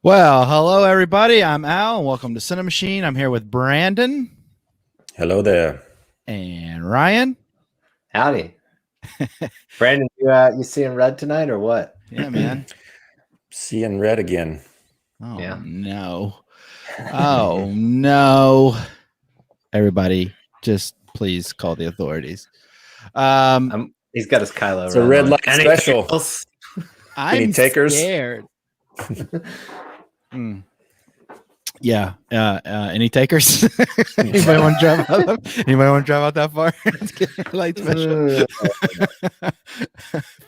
Well, hello everybody. I'm Al, and welcome to CiNEMACHiNE. I'm here with Brandon. Hello there. And Ryan. Howdy. Brandon, you seeing red tonight or what? Yeah, man. Seeing red again. Oh, yeah. No. Oh, no. Everybody, just please call the authorities. He's got his Kylo. It's a red light special. I'm takers? scared. Yeah. Any takers? Anybody want to drive out? Anybody want to drive out that far? Let's get a light special.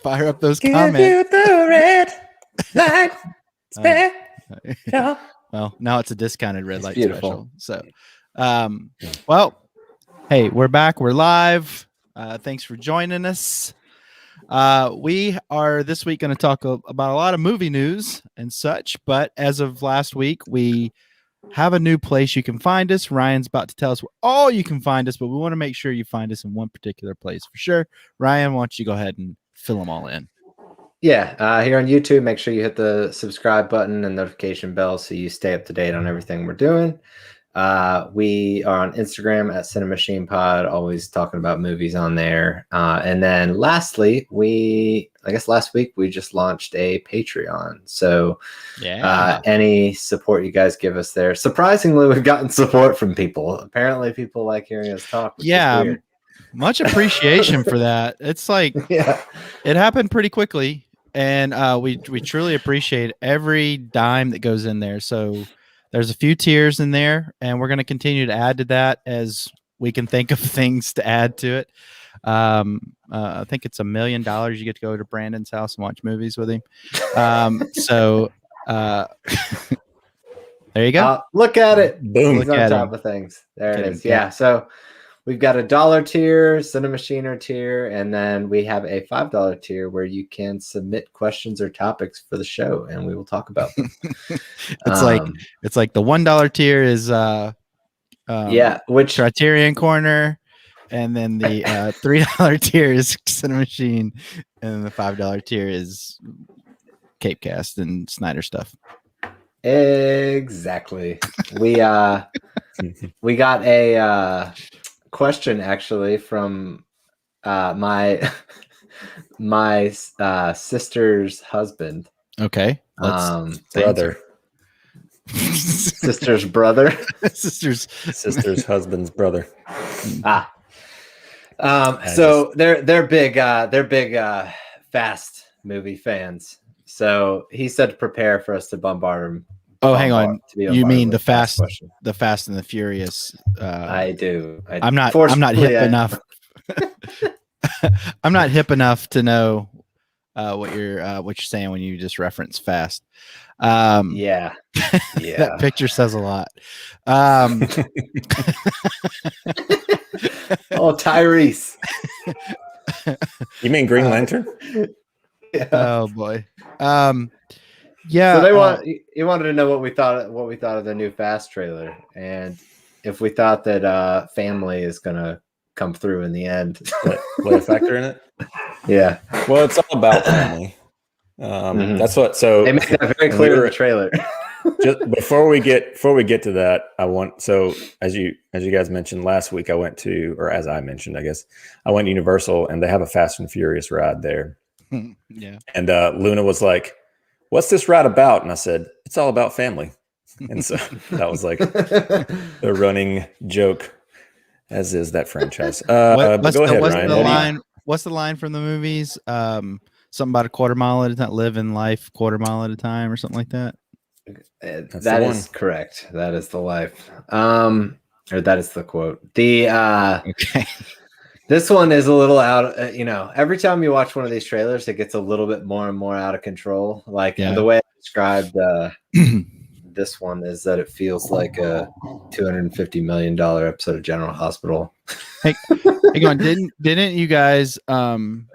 Fire up those comments. Give you the red light special. Well, now it's a discounted red light beautiful. special. So, well, hey, we're back. We're live. Thanks for joining us. We are this week going to talk about a lot of movie news and such, but as of last week, we have a new place you can find us. Ryan's about to tell us where all you can find us, but we want to make sure you find us in one particular place for sure. Ryan, why don't you go ahead and fill them all in? Yeah, here on YouTube, make sure you hit the subscribe button and notification bell so you stay up to date on everything we're doing. We are on Instagram at CiNEMAChinePod, always talking about movies on there. And then lastly, I guess last week we just launched a Patreon. So any support you guys give us there. Surprisingly, we've gotten support from people. Apparently people like hearing us talk. Yeah, much appreciation for that. It's like, it happened pretty quickly. And we truly appreciate every dime that goes in there. So there's a few tiers in there, and we're going to continue to add to that as we can think of things to add to it. I think it's $1 million. You get to go to Brandon's house and watch movies with him. So there you go. Look at it. Boom. He's on top of things. There it is. Yeah. So we've got a $1 tier, CiNEMAChiNE tier, and then we have a $5 tier where you can submit questions or topics for the show, and we will talk about them. It's like the $1 tier is which Criterion Corner, and then the $3 tier is CiNEMAChiNE, and the $5 tier is Capecast and Snyder stuff. Exactly. We got a question actually from my sister's husband. Okay. Brother. Sister's brother. Sister's husband's brother. So they're big Fast movie fans. So he said to prepare for us to bombard him. Oh, hang on. You mean the Fast and the Furious? I do. I'm not hip enough. I'm not hip enough to know what you're saying when you just reference Fast. Yeah. That picture says a lot. Tyrese. You mean Green Lantern? Yeah. Oh boy. Yeah. So you wanted to know what we thought of the new Fast trailer, and if we thought that family is gonna come through in the end. Play a factor in it? Yeah. Well, it's all about family. That's what. So they make that very clear in the trailer. Just before we get to that, as you guys mentioned last week, I mentioned, I went to Universal, and they have a Fast and Furious ride there. Yeah. And Luna was like, "What's this ride about?" And I said, "It's all about family." And so that was like the running joke, as is that franchise. Go ahead, Ryan. What's the line from the movies? Something about a quarter mile at a time, live in life quarter mile at a time, or something like that. That is correct. That is the life. Or that is the quote. Okay. This one is a little out. Every time you watch one of these trailers, it gets a little bit more and more out of control. The way I described this one is that it feels like a $250 million episode of General Hospital. Hey, hang on. Didn't you guys send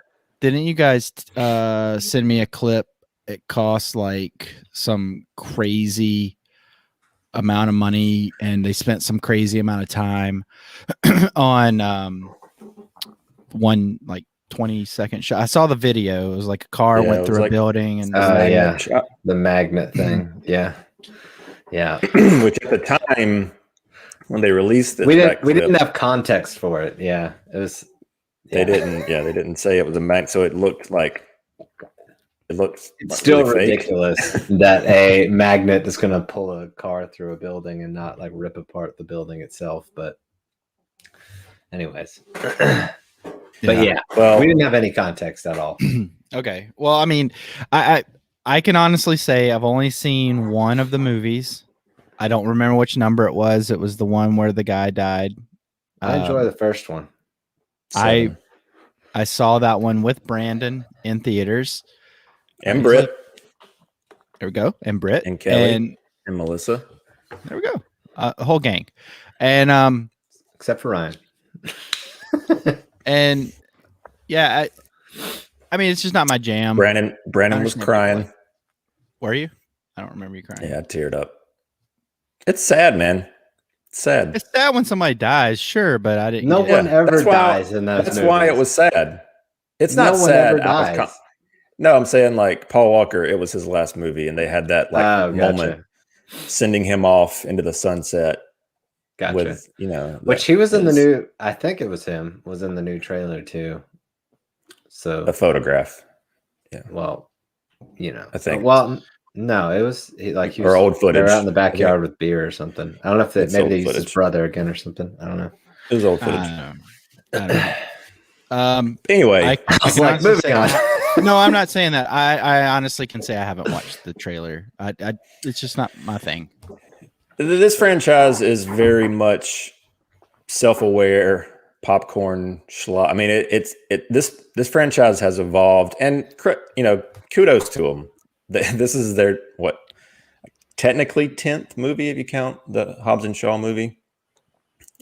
me a clip? It costs like some crazy amount of money, and they spent some crazy amount of time on one like 20-second shot. I saw the video. It was like a car went through a building, and the magnet thing. Yeah. Yeah. Which at the time when they released this, we didn't have context for it. Yeah, it was. They didn't say it was a mag, so it looked like it's still really ridiculous that a magnet is going to pull a car through a building and not like rip apart the building itself. But anyways, but well, we didn't have any context at all. Okay, well, I mean, I can honestly say I've only seen one of the movies. I don't remember which number it was. It was the one where the guy died. I enjoy the first one. I saw that one with Brandon in theaters. And Britt. There we go. And Britt. And Kelly. And Melissa. There we go. A whole gang. And except for Ryan. And yeah, I mean, it's just not my jam. Brandon was crying. Were you? I don't remember you crying. Yeah, I teared up. It's sad, man. It's sad. It's sad when somebody dies, sure, but I didn't. No one ever dies in those movies. That's why it was sad. It's not sad. No, I'm saying like Paul Walker, it was his last movie, and they had that moment sending him off into the sunset. Gotcha. With, which he was in the new. I think it was him. Was in the new trailer too. So a photograph. Yeah. Well, I think. Well, no, it was he was old footage. They were out in the backyard with beer or something. I don't know if maybe they used his brother again or something. I don't know. It was old footage. I don't know. Anyway, I was like, moving on. No, I'm not saying that. I honestly can say I haven't watched the trailer. It's just not my thing. This franchise is very much self-aware popcorn schlock. I mean, this franchise has evolved, and kudos to them. This is their technically 10th movie if you count the Hobbs and Shaw movie.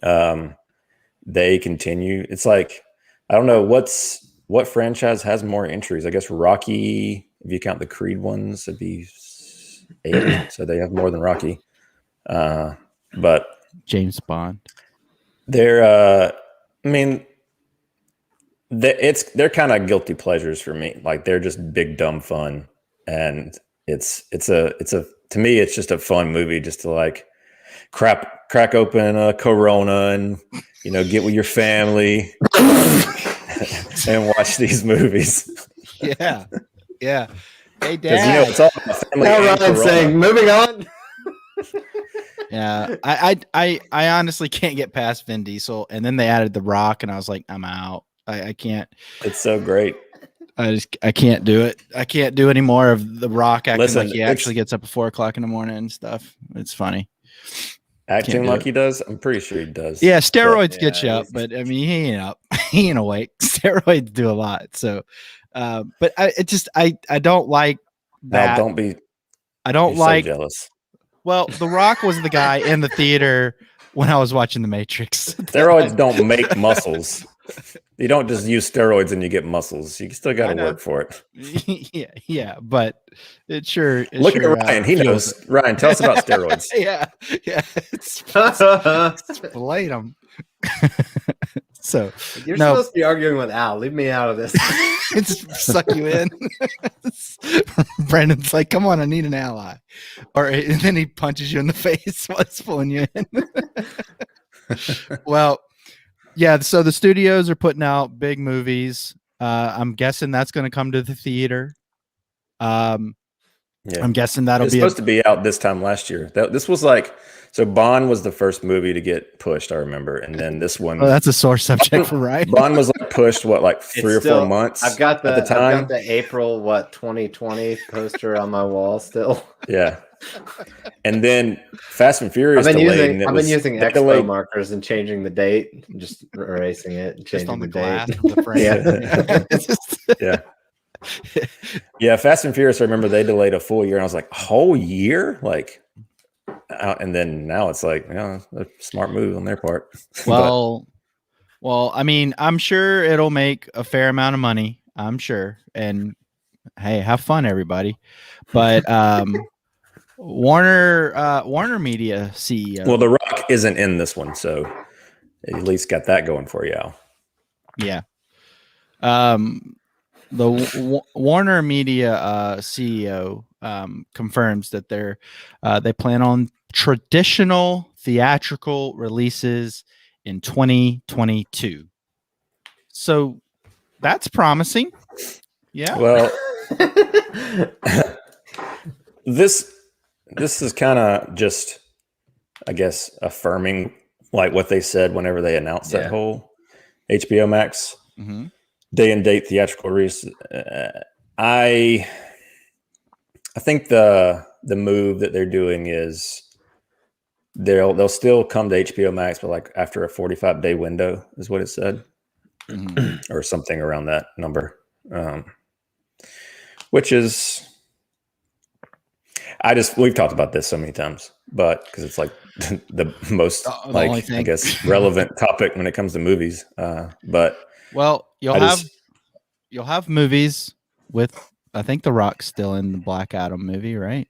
They continue. It's like I don't know what franchise has more entries. I guess Rocky, if you count the Creed ones, it'd be 8. So they have more than Rocky. But James Bond. They're they're kind of guilty pleasures for me. Like they're just big dumb fun, and it's to me it's just a fun movie just to like crack open a Corona and get with your family and watch these movies. Yeah. Hey, Dad. It's all about family. Now Ryan's saying, moving on. Yeah, I honestly can't get past Vin Diesel, and then they added The Rock, and I was like, I'm out. I can't. It's so great. I can't do it. I can't do any more of The Rock acting like he actually gets up at 4:00 in the morning and stuff. It's funny. Acting like he does? I'm pretty sure he does. Yeah, steroids get you up, but I mean, he ain't up. He ain't awake. Steroids do a lot. So, but I don't like that. No, don't be. I don't like. So jealous. Well, The Rock was the guy in the theater when I was watching The Matrix. Steroids don't make muscles. You don't just use steroids and you get muscles. You still got to work for it. Yeah, but it sure. Look at Ryan. He knows. Ryan, tell us about steroids. Yeah. Explain them. So you're supposed to be arguing with Al. Leave me out of this. Just suck you in. Brandon's like, "Come on, I need an ally," and then he punches you in the face while he's pulling you in. Well, yeah. So the studios are putting out big movies. I'm guessing that's going to come to the theater. I'm guessing that'll be supposed to be out this time last year. This was like. So Bond was the first movie to get pushed, I remember, and then this one. Oh, that's a sore subject for Ryan. Bond was like pushed 3 or 4 months. I've got the April 2020 poster on my wall still. Yeah, and then Fast and Furious. I've been using expo markers and changing the date, just erasing it, and changing on the date. Of the frame. Yeah. Fast and Furious. I remember they delayed a full year, and I was like, a whole year, like. And then now it's like, a smart move on their part. Well, I mean, I'm sure it'll make a fair amount of money. I'm sure. And hey, have fun, everybody. But Warner Media CEO. Well, The Rock isn't in this one, so at least got that going for you, Al. Yeah. Warner Media CEO confirms that they plan on traditional theatrical releases in 2022. So that's promising. Yeah. Well, this is kind of just, I guess, affirming like what they said whenever they announced that whole HBO Max day and date theatrical release. I think the move that they're doing is they'll still come to HBO Max, but like after a 45-day window is what it said, or something around that number, which is, we've talked about this so many times, but because it's like the most I guess relevant topic when it comes to movies. But you'll have movies with, I think The Rock's still in the Black Adam movie, right?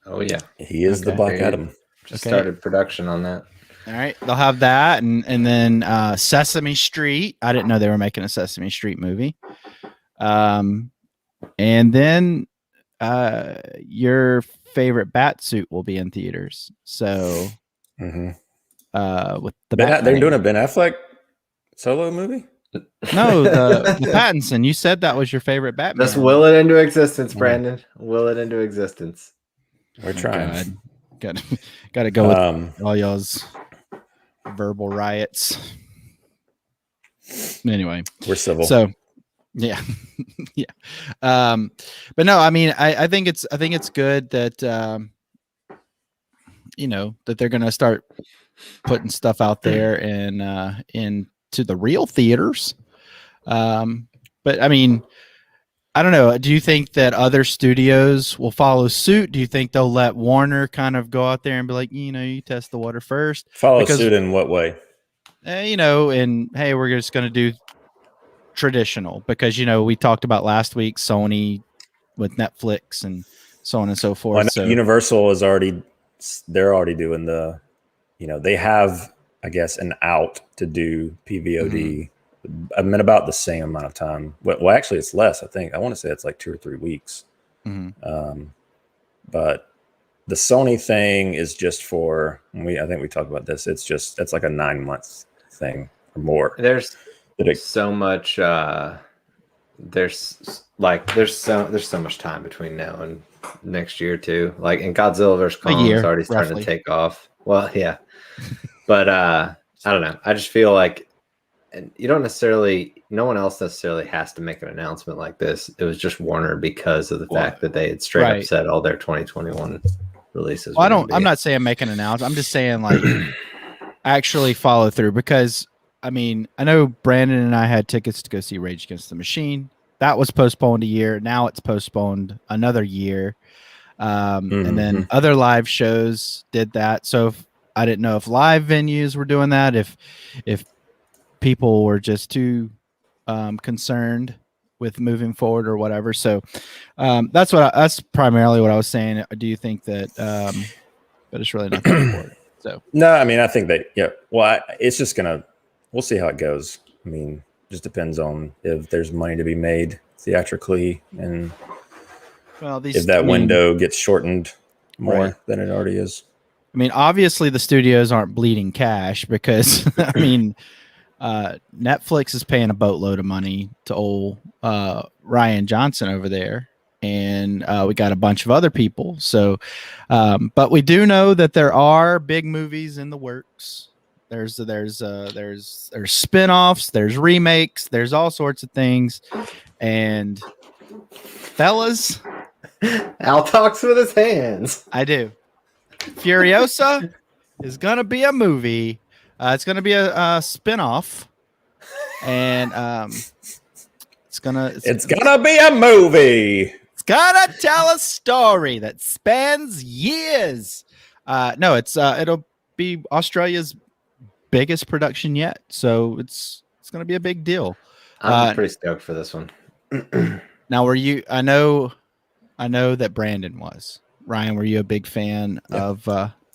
Oh yeah, he is the Black Adam. Just started production on that. All right, they'll have that, and then Sesame Street. I didn't know they were making a Sesame Street movie. And then your favorite Batsuit will be in theaters. So with the they're doing a Ben Affleck solo movie. No, the Pattinson. You said that was your favorite Batman. Just will it into existence, Brandon. Will it into existence. We're trying. Got to go with all y'all's verbal riots. Anyway, we're civil. So, yeah, yeah. But no, I mean, I think it's good that that they're gonna start putting stuff out there and into the real theaters. But I mean, I don't know. Do you think that other studios will follow suit? Do you think they'll let Warner kind of go out there and be like, you test the water first? Follow suit in what way? And hey, we're just going to do traditional because, we talked about last week, Sony with Netflix and so on and so forth. Well, so Universal is they're already doing they have, I guess, an out to do PVOD. I mean, about the same amount of time. Well, actually, it's less. I think I want to say it's like 2 or 3 weeks. But the Sony thing is just for I think we talked about this. It's like a 9-month thing or more. There's so much. There's so much time between now and next year too. Like, and Godzilla vs. Kong is already starting to take off. Well, yeah, but I don't know. I just feel like. And no one else necessarily has to make an announcement like this. It was just Warner because of the fact that they had straight up said all their 2021 releases. Well, I'm not saying make an announcement. I'm just saying like actually follow through because I mean, I know Brandon and I had tickets to go see Rage Against the Machine. That was postponed a year. Now it's postponed another year. And then other live shows did that. So I didn't know if live venues were doing that, if people were just too concerned with moving forward or whatever. So that's primarily what I was saying. Do you think that but it's really not that important? So no, I mean, I think that it's just we'll see how it goes. I mean, just depends on if there's money to be made theatrically and if that window gets shortened more than it already is. I mean, obviously the studios aren't bleeding cash because I mean Netflix is paying a boatload of money to old Ryan Johnson over there, and we got a bunch of other people. So, but we do know that there are big movies in the works. There's spin-offs, there's remakes, there's all sorts of things. And fellas, Al talks with his hands. I do. Furiosa is gonna be a movie. It's going to be a spin-off, and it's gonna be a movie. It's gonna tell a story that spans years. No, it'll be Australia's biggest production yet, so it's going to be a big deal. I'm pretty stoked for this one. Now, were you? I know that Brandon was. Ryan, were you a big fan of?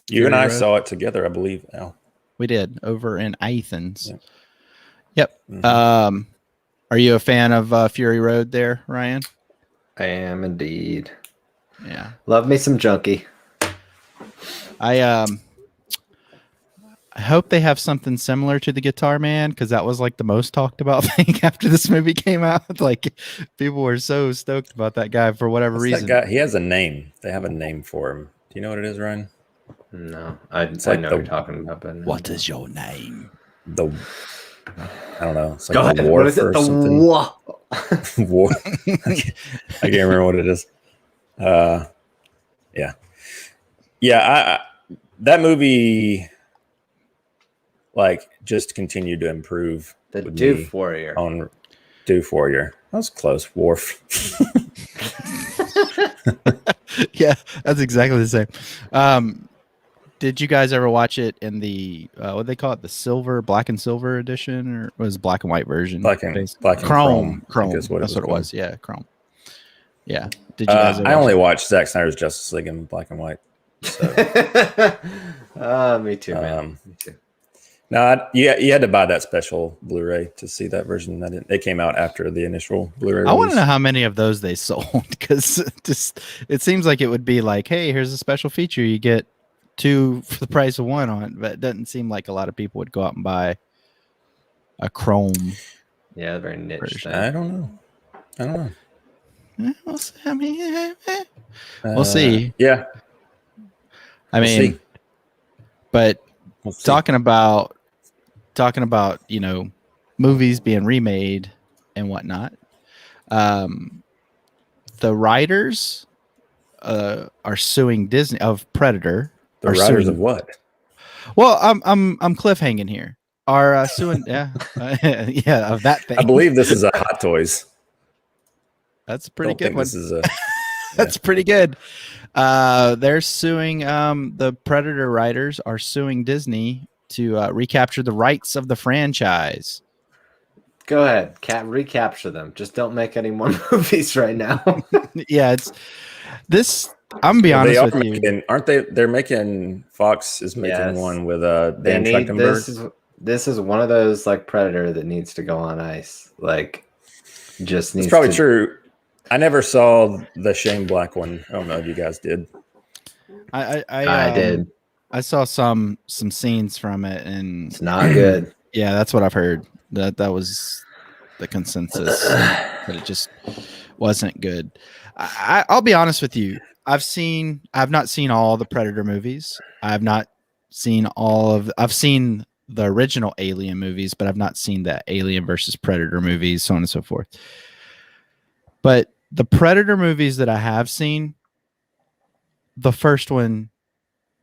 You and I saw it together, I believe. Al. We did over in Athens. Yeah. Yep. Are you a fan of Fury Road there, Ryan? I am indeed. Yeah. Love me some Junkie. I hope they have something similar to the Guitar Man, because that was like the most talked about thing after this movie came out. Like, people were so stoked about that guy for whatever reason. That guy? He has a name. They have a name for him. Do you know what it is, Ryan? No, I know what you're talking about. But what is your name? I don't know. It's like Go ahead. War What is it? or The something. War. I can't remember what it is. Yeah. That movie, like, just continued to improve. The Doof Warrior. Doof Warrior. That was close. Worf. Yeah, that's exactly the same. Did you guys ever watch it in the what do they call it, the black and silver edition, or was it black and white version? Black and chrome. That's what it was. Yeah, chrome. Yeah. Did you guys? I only watched Zack Snyder's Justice League in black and white. So. Me too, man. Me too. No, you had to buy that special Blu-ray to see that version. It came out after the initial Blu-ray release. I want to know how many of those they sold, because it seems like it would be like, hey, here's a special feature, you get 2 for the price of 1 on it, but it doesn't seem like a lot of people would go out and buy a chrome. Yeah, very niche version. I don't know. We'll see. I mean, we'll see. Yeah. I mean, but talking about movies being remade and whatnot, the writers are suing Disney of Predator. The writers of what? Well, I'm cliffhanging here. Are suing yeah of that thing. I believe this is a Hot Toys. That's a pretty good one. This is That's pretty good. They're suing the Predator writers are suing Disney to recapture the rights of the franchise. Go ahead, recapture them. Just don't make any more movies right now. Yeah, it's this. I'm gonna be honest with you. Aren't they? They're making Fox is making one with Dan Trachtenberg. This is one of those like Predator that needs to go on ice. Like, just needs. It's probably true. I never saw the Shane Black one. I don't know if you guys did. I did. I saw some scenes from it, and it's not good. Yeah, that's what I've heard. That was the consensus, that it just wasn't good. I'll be honest with you. I've not seen all the Predator movies. I've seen the original Alien movies, but I've not seen the Alien versus Predator movies, so on and so forth. But the Predator movies that I have seen, the first one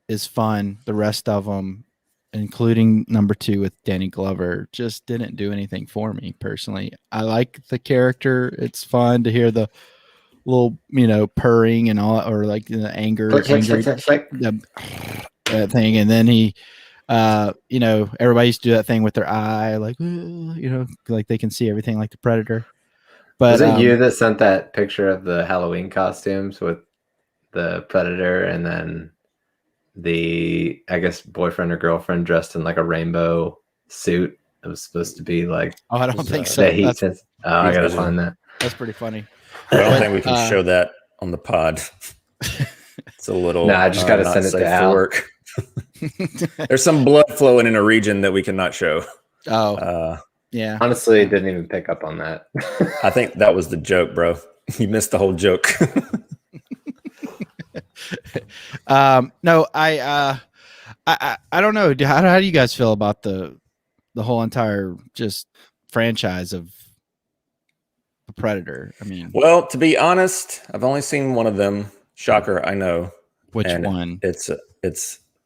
is fun. The rest of them, including number 2 with Danny Glover, just didn't do anything for me personally. I like the character. It's fun to hear the little, purring and all, or like the anger thing. And then he, everybody used to do that thing with their eye, like, like they can see everything like the Predator. But was it you that sent that picture of the Halloween costumes with the Predator and then the, I guess, boyfriend or girlfriend dressed in like a rainbow suit? It was supposed to be like, oh, I don't think so. I gotta find that. That's pretty funny. I don't think we can show that on the pod. It's a little. No, I just gotta send it to Al. Work. There's some blood flowing in a region that we cannot show. Oh, yeah. Honestly, I didn't even pick up on that. I think that was the joke, bro. You missed the whole joke. No, I don't know. How do you guys feel about the whole entire just franchise of the Predator? I mean, well, to be honest, I've only seen one of them. Shocker, I know. Which one? It's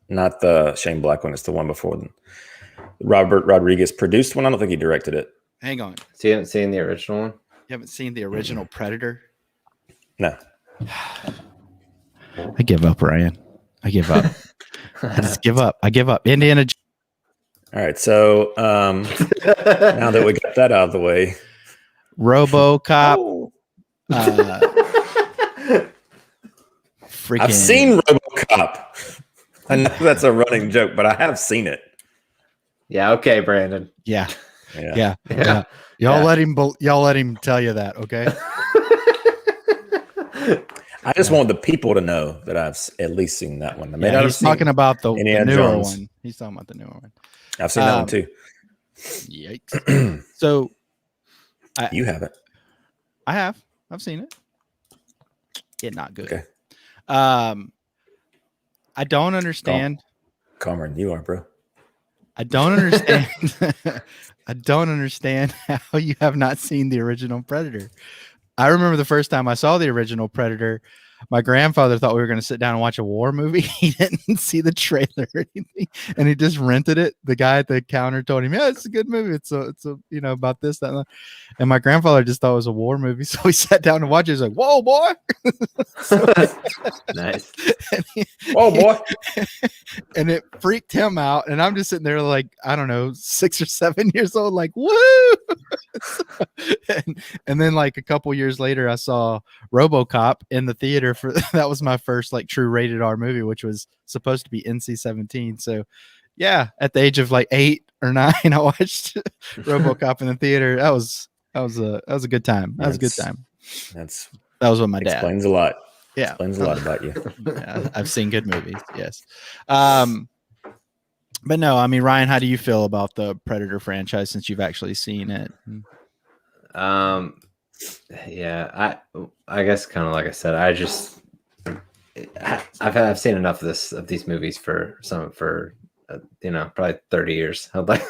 not the Shane Black one. It's the one before them. Robert Rodriguez produced one. I don't think he directed it. Hang on. So you haven't seen the original one? You haven't seen the original Predator? No. I give up, Ryan. I give up. I just give up. I give up. Indiana. All right. So now that we got that out of the way, Robocop. Freaking. I've seen Robocop. I know that's a running joke, but I have seen it. Yeah. Okay, Brandon. Yeah. Yeah. Y'all let him tell you that, okay? I just want the people to know that I've at least seen that one. I may not have he's talking about the newer Jones. one. He's talking about the newer one. I've seen that one too. Yikes. So you haven't. I have. I've seen it. It's not good. Okay. I don't understand. Calmer than you are, bro. I don't understand. I don't understand how you have not seen the original Predator. I remember the first time I saw the original Predator, my grandfather thought we were going to sit down and watch a war movie. He didn't see the trailer or anything, and he just rented it. The guy at the counter told him, "Yeah, it's a good movie. It's a about this, that, and that." And my grandfather just thought it was a war movie, so we sat down and watched it. He's like, "Whoa, boy!" Nice. Whoa, boy! And it freaked him out. And I'm just sitting there like, I don't know, 6 or 7 years old, like, woo! and then like a couple years later, I saw Robocop in the theater that was my first like true rated R movie, which was supposed to be NC-17. So yeah, at the age of like 8 or 9, I watched Robocop in the theater. That was a good time. That was a good time. That was with my dad. Explains a lot. Yeah. Explains a lot about you. Yeah, I've seen good movies. Yes. But no, I mean, Ryan, how do you feel about the Predator franchise since you've actually seen it? Yeah, I guess kind of like I said, I've seen enough of these movies for probably 30 years. I'd like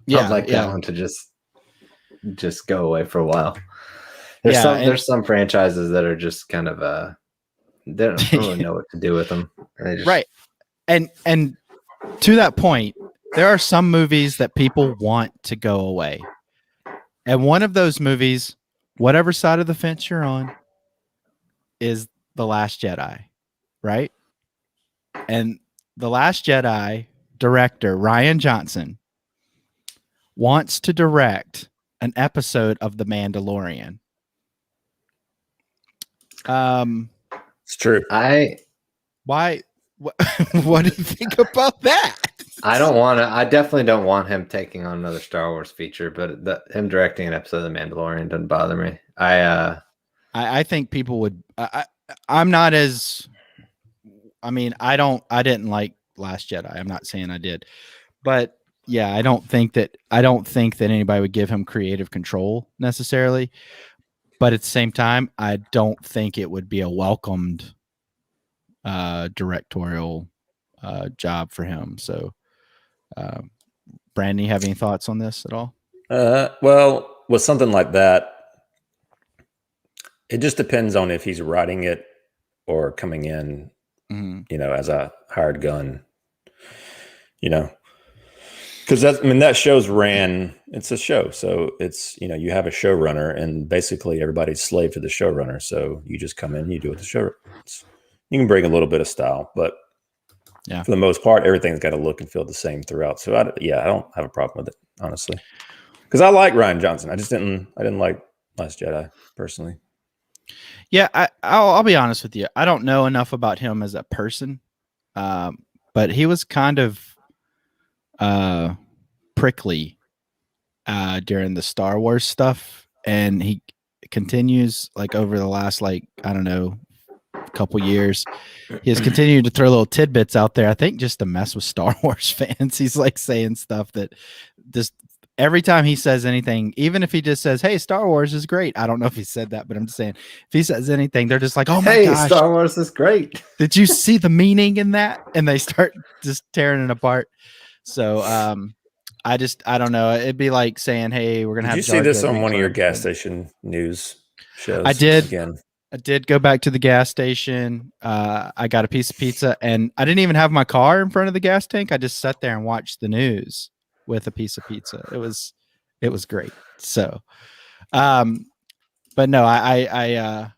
that one to just go away for a while. There's some franchises that are just kind of they don't really know what to do with them. Right. And to that point, there are some movies that people want to go away. And one of those movies, whatever side of the fence you're on, is The Last Jedi, right? And The Last Jedi director, Rian Johnson, wants to direct an episode of The Mandalorian. It's true. What do you think about that? I definitely don't want him taking on another Star Wars feature, but him directing an episode of The Mandalorian doesn't bother me. I think people would. I'm not as. I mean, I didn't like Last Jedi. I'm not saying I did, but yeah, I don't think that anybody would give him creative control necessarily. But at the same time, I don't think it would be a welcomed directorial job for him. So, Brandon, you have any thoughts on this at all? Well, with something like that, it just depends on if he's writing it or coming in, as a hired gun, because that show's it's a show. So it's, you have a showrunner and basically everybody's slave to the showrunner. So you just come in, you do what the show. You can bring a little bit of style, but for the most part, everything's got to look and feel the same throughout. So I don't have a problem with it, honestly, because I like Rian Johnson. I didn't like Last Jedi personally. Yeah, I'll be honest with you. I don't know enough about him as a person, but he was kind of prickly during the Star Wars stuff, and he continues like over the last couple years. He has continued to throw little tidbits out there. I think just to mess with Star Wars fans. He's like saying stuff that just every time he says anything, even if he just says, "Hey, Star Wars is great." I don't know if he said that, but I'm just saying if he says anything, they're just like, "Oh my gosh, Star Wars is great." Did you see the meaning in that? And they start just tearing it apart. So I don't know. It'd be like saying, "Hey, we're gonna have." Did you see this on one of your gas station news shows? I did. Again. I did go back to the gas station. I got a piece of pizza, and I didn't even have my car in front of the gas tank. I just sat there and watched the news with a piece of pizza. It was great. So, but no, I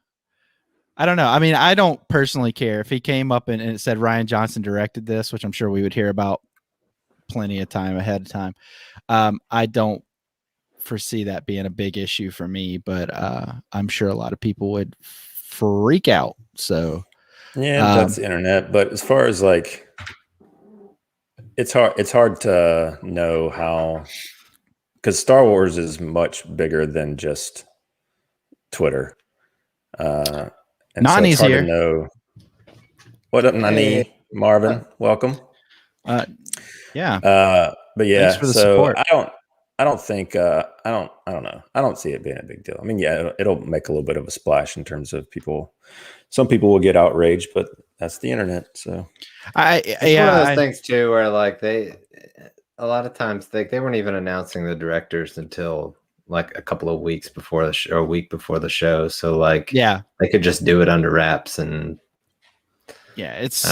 don't know. I mean, I don't personally care if he came up and it said Rian Johnson directed this, which I'm sure we would hear about plenty of time ahead of time. I don't foresee that being a big issue for me, but I'm sure a lot of people would freak out. So yeah, that's the internet. But as far as it's hard to know how, because Star Wars is much bigger than just Twitter. And Nani's so it's hard here. to know. What up, Nani? Marvin, welcome. Yeah. But yeah, thanks for the support. I don't think I don't know. I don't see it being a big deal. I mean, yeah, it'll make a little bit of a splash in terms of people. Some people will get outraged, but that's the internet. So it's one of those things too, where like a lot of times they weren't even announcing the directors until like a couple of weeks before the show, or a week before the show. So like, yeah, they could just do it under wraps and. Yeah, it's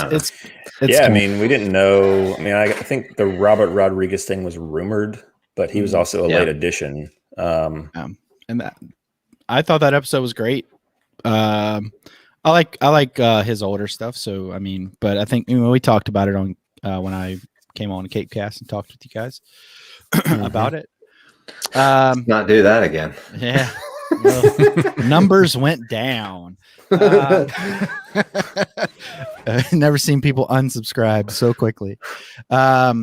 yeah. I mean, we didn't know. I mean, I think the Robert Rodriguez thing was rumored, but he was also a late addition. And that I thought that episode was great. I like his older stuff. So I mean, but I think we talked about it on when I came on Cape Cast and talked with you guys about it. Not do that again. Yeah. Well, numbers went down. Never seen people unsubscribe so quickly. But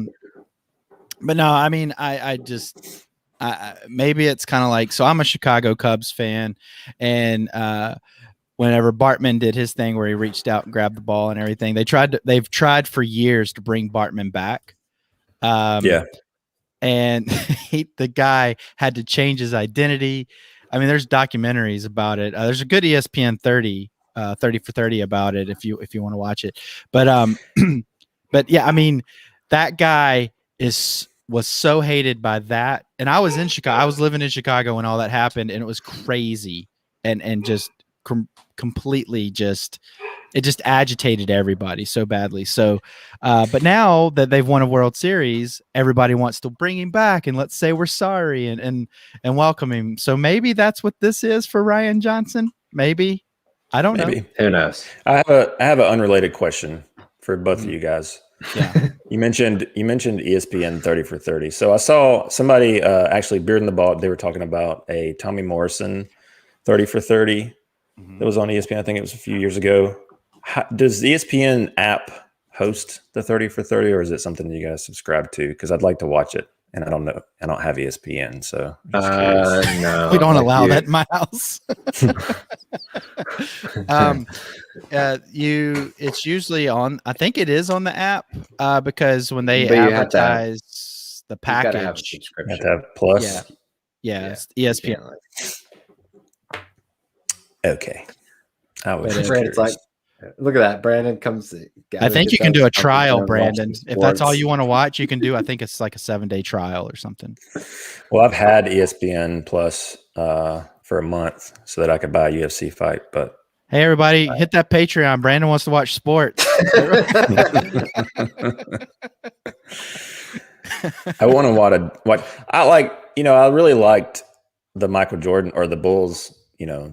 no, I mean, I just maybe it's kind of like, so I'm a Chicago Cubs fan, and whenever Bartman did his thing where he reached out and grabbed the ball and everything, they've tried for years to bring Bartman back. And the guy had to change his identity. I mean, there's documentaries about it. There's a good ESPN 30 for 30 about it if you want to watch it. But but yeah, I mean, that guy was so hated by that. And I was in Chicago. I was living in Chicago when all that happened, and it was crazy and just completely it just agitated everybody so badly. So, but now that they've won a World Series, everybody wants to bring him back and let's say we're sorry and welcome him. So maybe that's what this is for Ryan Johnson. Maybe. I don't know. Who knows? I have an unrelated question for both of you guys. Yeah. You mentioned ESPN 30 for 30. So I saw somebody actually Beard in the Ball. They were talking about a Tommy Morrison 30 for 30 that was on ESPN. I think it was a few years ago. Does the ESPN app host the 30 for 30, or is it something you guys subscribe to? Because I'd like to watch it, and I don't know. I don't have ESPN, so no, we don't allow that in my house. It's usually on. I think it is on the app because when they advertise the package, you have a subscription. You have to have Plus. Yeah. ESPN. Okay. It's like, look at that. Brandon comes. I think you can do a trial, Brandon. If that's all you want to watch, you can do. I think it's like a 7-day trial or something. Well, I've had ESPN Plus for a month so that I could buy a UFC fight. But hey, everybody, hit that Patreon. Brandon wants to watch sports. I want to watch. I like. I really liked the Michael Jordan or the Bulls.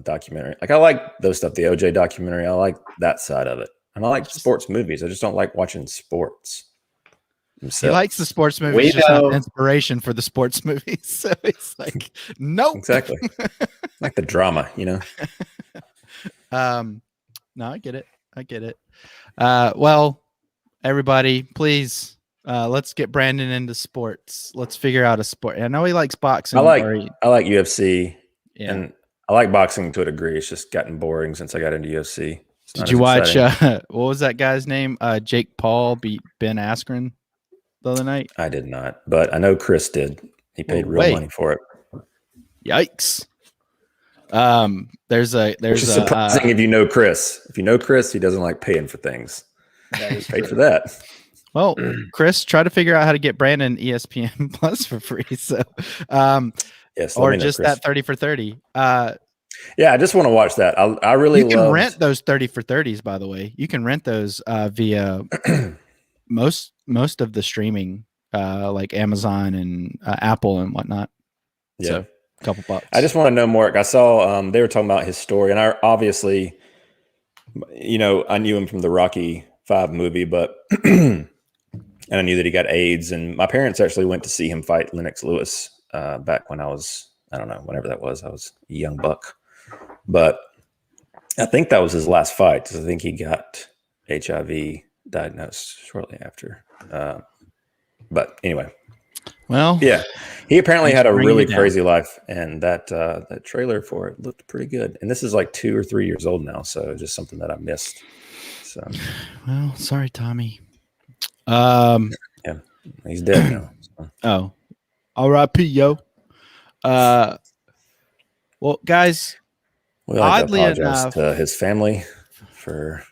Documentary. Like I like those stuff, the OJ documentary. I like that side of it. And I like sports movies. I just don't like watching sports. He likes the sports movies, just not inspiration for the sports movies. So it's like, nope. Exactly. Like the drama, No, I get it. Well, everybody, please, let's get Brandon into sports. Let's figure out a sport. I know he likes boxing. I like UFC. Yeah. And I like boxing to a degree. It's just gotten boring since I got into UFC. Did you watch what was that guy's name? Jake Paul beat Ben Askren the other night? I did not, but I know Chris did. He paid real money for it. Yikes. There's Which is surprising if you know Chris. If you know Chris, he doesn't like paying for things. He's paid for that. Well, Chris, try to figure out how to get Brandon ESPN Plus for free. So yes, or just that 30 for 30. Yeah, I just want to watch that. I really you can rent those 30 for 30s, by the way. You can rent those via most of the streaming like Amazon and Apple and whatnot. Yeah. So a couple bucks. I just want to know more. I saw they were talking about his story, and I obviously I knew him from the Rocky 5 movie, but and I knew that he got AIDS, and my parents actually went to see him fight Lennox Lewis back when I was, I don't know, whenever that was. I was a young buck. But I think that was his last fight because I think he got HIV diagnosed shortly after. But anyway, Well, yeah, he apparently had a really down. crazy life, and that trailer for it looked pretty good. And this is like 2 or 3 years old now, so just something that I missed. So, well, sorry, Tommy. yeah, he's dead now. So. Oh, R.I.P. Yo. Well, guys, We like oddly to apologize enough, to his family for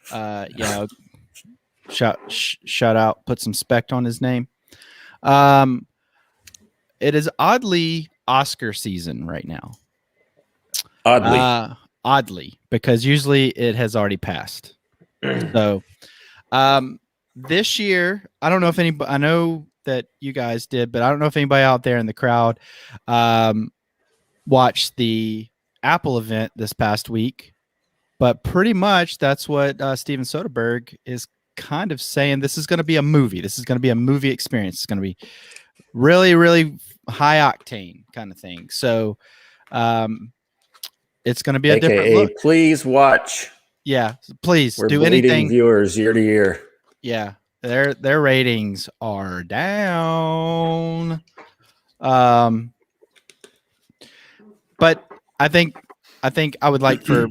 shout out, put some spect on his name. It is oddly Oscar season right now. Oddly, because usually it has already passed. So, this year, I don't know if anybody, I know that you guys did, but I don't know if anybody out there in the crowd watched the Apple event this past week, but pretty much that's what Steven Soderbergh is kind of saying. This is going to be a movie. This is going to be a movie experience. It's going to be really, really high octane kind of thing. So it's going to be a different look. Please watch. Yeah, please We're do bleeding anything. Viewers year to year. Yeah, their ratings are down. But I think I would like for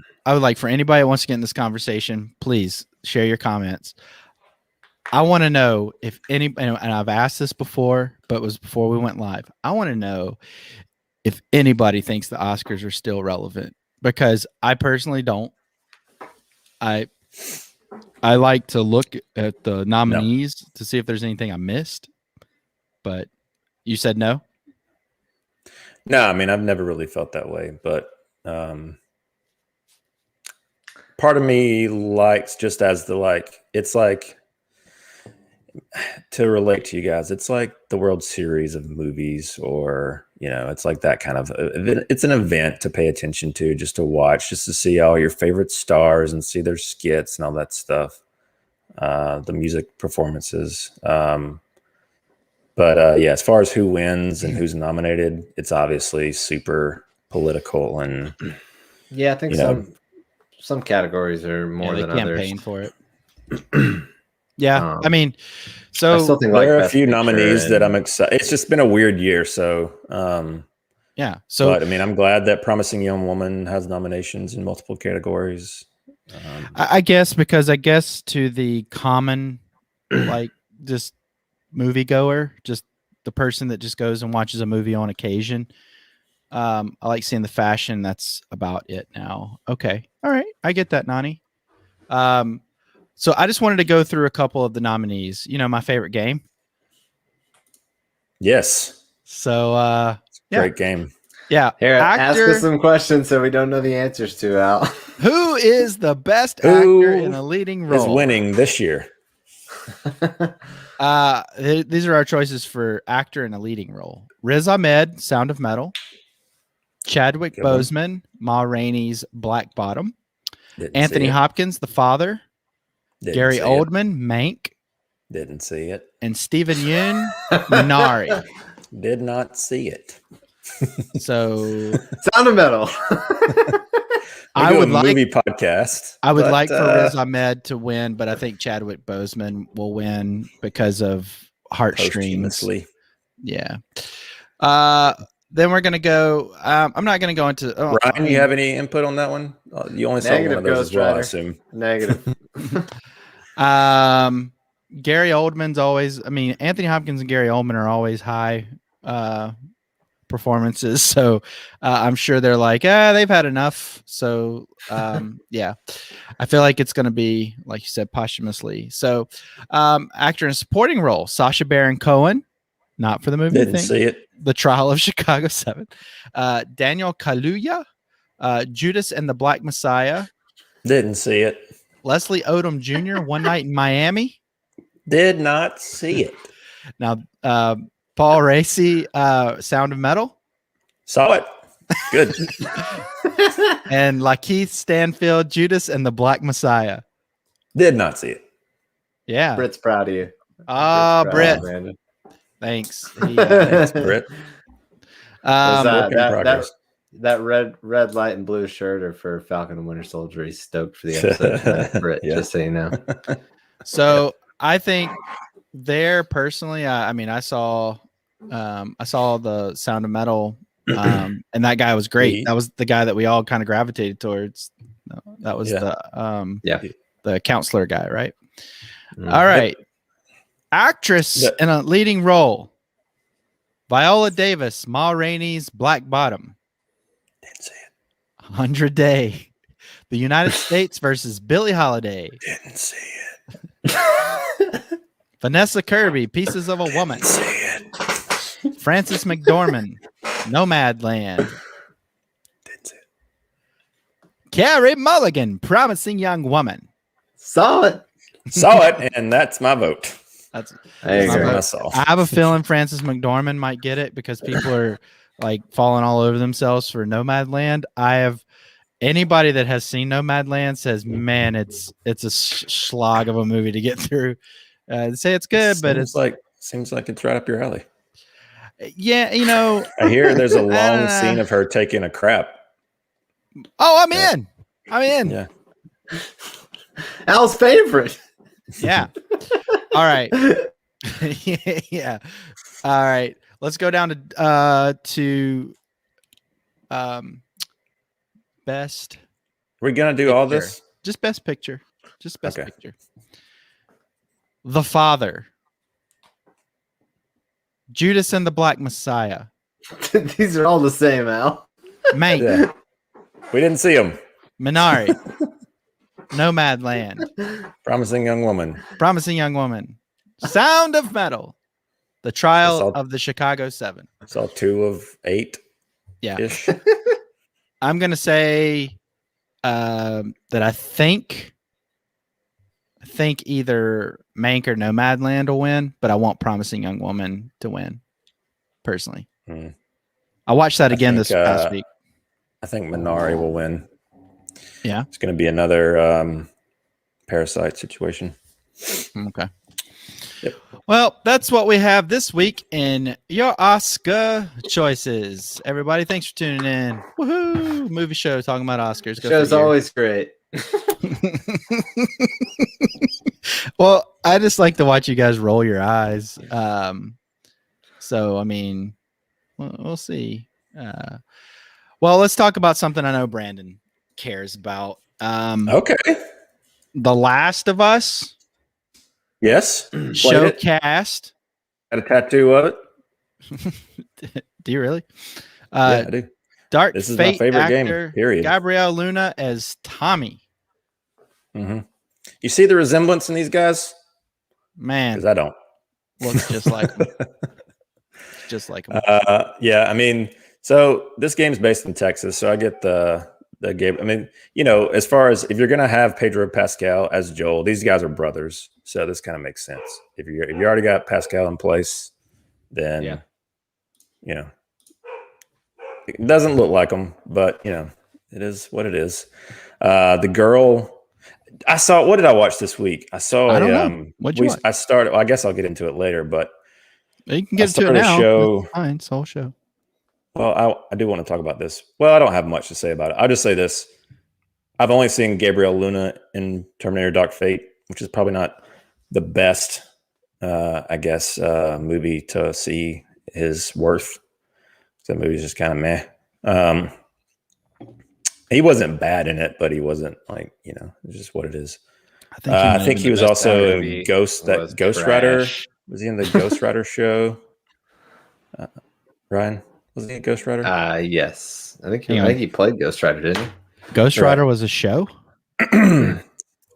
anybody that wants to get in this conversation, please share your comments. I want to know if any, and I've asked this before, but it was before we went live. I want to know if anybody thinks the Oscars are still relevant, because I personally don't. I like to look at the nominees to see if there's anything I missed, but you said no? No, I mean, I've never really felt that way, but part of me likes, just as the it's like, to relate to you guys, it's like the World Series of movies, or it's like that kind of it's an event to pay attention to, just to watch, just to see all your favorite stars and see their skits and all that stuff, the music performances. But yeah, as far as who wins and who's nominated, it's obviously super political, and yeah, I think some categories are more than others. Campaign for it. Yeah, I mean, so I still think there are a few nominees that I'm excited. It's just been a weird year, so yeah. So, but I mean, I'm glad that Promising Young Woman has nominations in multiple categories. I guess to the common, just moviegoer, just the person that just goes and watches a movie on occasion, I like seeing the fashion. That's about it now. Okay, all right, I get that, Nani. So I just wanted to go through a couple of the nominees. My favorite game. Yes. So great game. Yeah. Here, ask us some questions so we don't know the answers to, Al. Who is the best actor in a leading role? Is winning this year? These are our choices for actor in a leading role: Riz Ahmed, Sound of Metal; Chadwick Boseman, Ma Rainey's Black Bottom; Anthony Hopkins, The Father; Gary Oldman, Mank. Didn't see it. And Steven Yeun, Minari. Did not see it. So Sound of Metal. I would like movie podcast. I would like for Riz Ahmed to win, but I think Chadwick Boseman will win because of heartstrings. Yeah. Then we're gonna go. I'm not gonna go into. Ryan, you have any input on that one? You only saw one of those as well, I assume. Negative. Gary Oldman's always. I mean, Anthony Hopkins and Gary Oldman are always high performances, so I'm sure they're like, they've had enough. So yeah, I feel like it's going to be, like you said, posthumously. So actor in a supporting role: Sasha Baron Cohen, not for the movie. Didn't see it. The Trial of Chicago 7. Daniel Kaluuya, Judas and the Black Messiah. Didn't see it. Leslie Odom Jr., One Night in Miami. Did not see it. Now, Paul Raci, Sound of Metal. Saw it. Good. And Lakeith Stanfield, Judas and the Black Messiah. Did not see it. Yeah. Britt's proud of you. Britt. Thanks. Thanks, Britt. That red, light, and blue shirt are for Falcon and Winter Soldier. He's stoked for the episode. Britt, just so you know. So I think there personally, I mean, I saw I saw the Sound of Metal, and that guy was great. That was the guy that we all kind of gravitated towards. That was the counselor guy, right? All right. Actress in a leading role: Viola Davis, Ma Rainey's Black Bottom. Didn't see it. 100 Day. The United States versus Billie Holiday. Didn't see it. Vanessa Kirby, Pieces of a Woman. Didn't see it. Frances McDormand, Nomadland. Didn't see it. Carey Mulligan, Promising Young Woman. Saw it. Saw it, and that's my vote. That's I have a feeling Frances McDormand might get it because people are like falling all over themselves for Nomadland. Anybody that has seen Nomadland says, man, it's a slog of a movie to get through. Say it's good, but it's seems like it's right up your alley. Yeah, you know. I hear there's a long scene of her taking a crap. Oh, I'm in. I'm in. Yeah. Al's favorite. Yeah. All right. Yeah. All right. Let's go down to best. We're gonna do all this? Just best picture. Just best picture. The Father. Judas and the Black Messiah. These are all the same, Al. Mate. Yeah. We didn't see them. Minari. Nomadland. Promising Young Woman. Promising Young Woman. Sound of Metal. The Trial of the Chicago 7. I saw 2 of 8. Yeah. Ish. I'm going to say that I think either Mank or Nomadland will win, but I want Promising Young Woman to win, personally. I watched that again this past week. I think Minari will win. Yeah. It's going to be another Parasite situation. Okay. Yep. Well, that's what we have this week in your Oscar choices. Everybody, thanks for tuning in. Woohoo! Movie show talking about Oscars. Show's always great. Well, I just like to watch you guys roll your eyes. So, I mean, we'll see. Well, let's talk about something I know Brandon cares about. Okay. The Last of Us. Yes. Showcast. Got a tattoo of it. Do you really? Yeah, I do. Dark This is Fate my favorite actor, game, period. Gabriel Luna as Tommy. Mm-hmm. You see the resemblance in these guys? Man. Because I don't. Looks just like him. Just like him. Yeah, I mean, so this game's based in Texas, so I get the game. I mean, you know, as far as if you're gonna have Pedro Pascal as Joel, these guys are brothers, so this kind of makes sense. If you already got Pascal in place, then you know, it doesn't look like him, but you know, it is what it is. The girl I saw. What did I watch this week? I saw What'd you watch? I started. Well, I guess I'll get into it later, but you can get to it now. It's fine. It's a whole show. Well, I do want to talk about this. Well, I don't have much to say about it. I'll just say this. I've only seen Gabriel Luna in Terminator Dark Fate, which is probably not the best, I guess, movie to see his worth. That movie's just kind of meh. He wasn't bad in it, but he wasn't like, you know, it's just what it is. I think he was also in Ghost Rider. Was he in the Ghost Rider show? Ryan? Was he a Ghost Rider? Yes. I think he played Ghost Rider, didn't he? Ghost Rider was a show?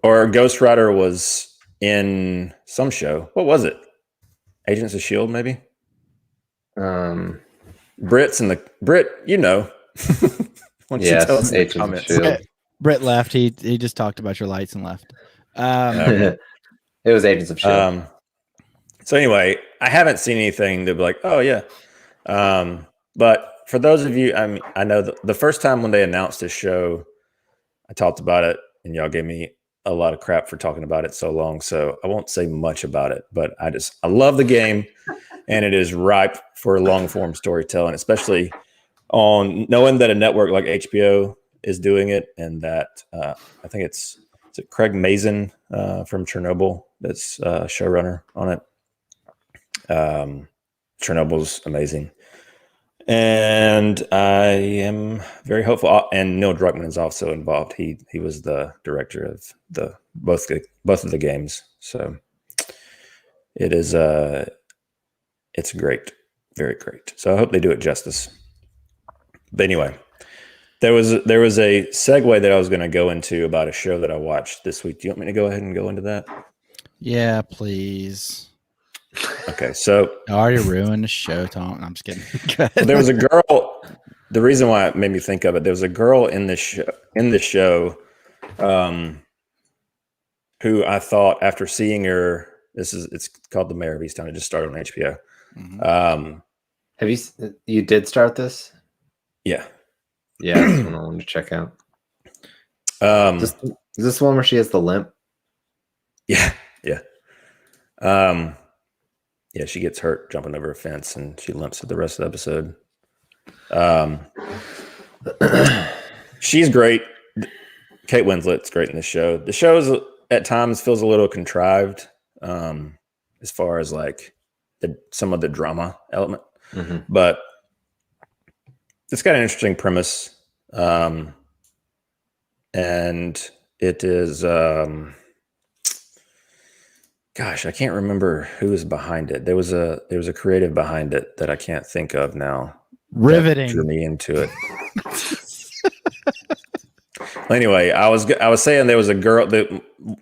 Or Ghost Rider was in some show. What was it? Agents of S.H.I.E.L.D., maybe? Brit, you know. Yes, Agents of S.H.I.E.L.D. Britt left. He just talked about your lights and left. It was Agents of S.H.I.E.L.D. So anyway, I haven't seen anything to be like, oh yeah. But for those of you, I know the first time when they announced this show, I talked about it and y'all gave me a lot of crap for talking about it so long. So I won't say much about it, but I love the game and it is ripe for long form storytelling, especially on knowing that a network like HBO is doing it. And that I think it's Craig Mazin from Chernobyl that's showrunner on it. Chernobyl's amazing. And I am very hopeful. And Neil Druckmann is also involved. He was the director of both of the games. So it is it's great, very great. So I hope they do it justice. But anyway, there was a segue that I was going to go into about a show that I watched this week. Do you want me to go ahead and go into that? Yeah, please. Okay, so I already ruined the show, Tom. I'm just kidding. There was a girl. The reason why it made me think of it, there was a girl in the show, who I thought, after seeing her, it's called The Mayor of Easttown. It just started on HBO. Mm-hmm. Have you did start this? Yeah. Yeah, that's one I wanted to check out. Is this the one where she has the limp? Yeah. Yeah, she gets hurt jumping over a fence, and she limps for the rest of the episode. She's great. Kate Winslet's great in the show. The show at times feels a little contrived, as far as like some of the drama element, but it's got an interesting premise, and it is. Gosh, I can't remember who is behind it. There was a creative behind it that I can't think of now. Riveting. That drew me into it. Anyway, I was saying there was a girl that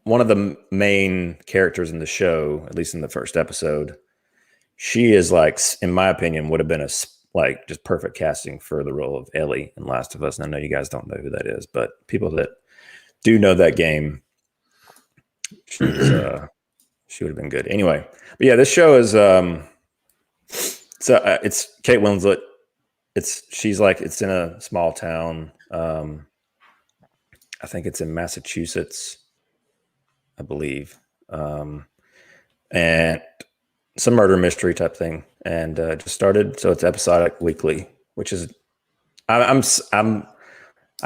one of the main characters in the show, at least in the first episode, she is like, in my opinion, would have been like just perfect casting for the role of Ellie in Last of Us. And I know you guys don't know who that is, but people that do know that game, she would have been good. Anyway, but yeah, this show is it's Kate Winslet. It's in a small town. I think it's in Massachusetts, I believe, and some murder mystery type thing. And just started, so it's episodic weekly, which is I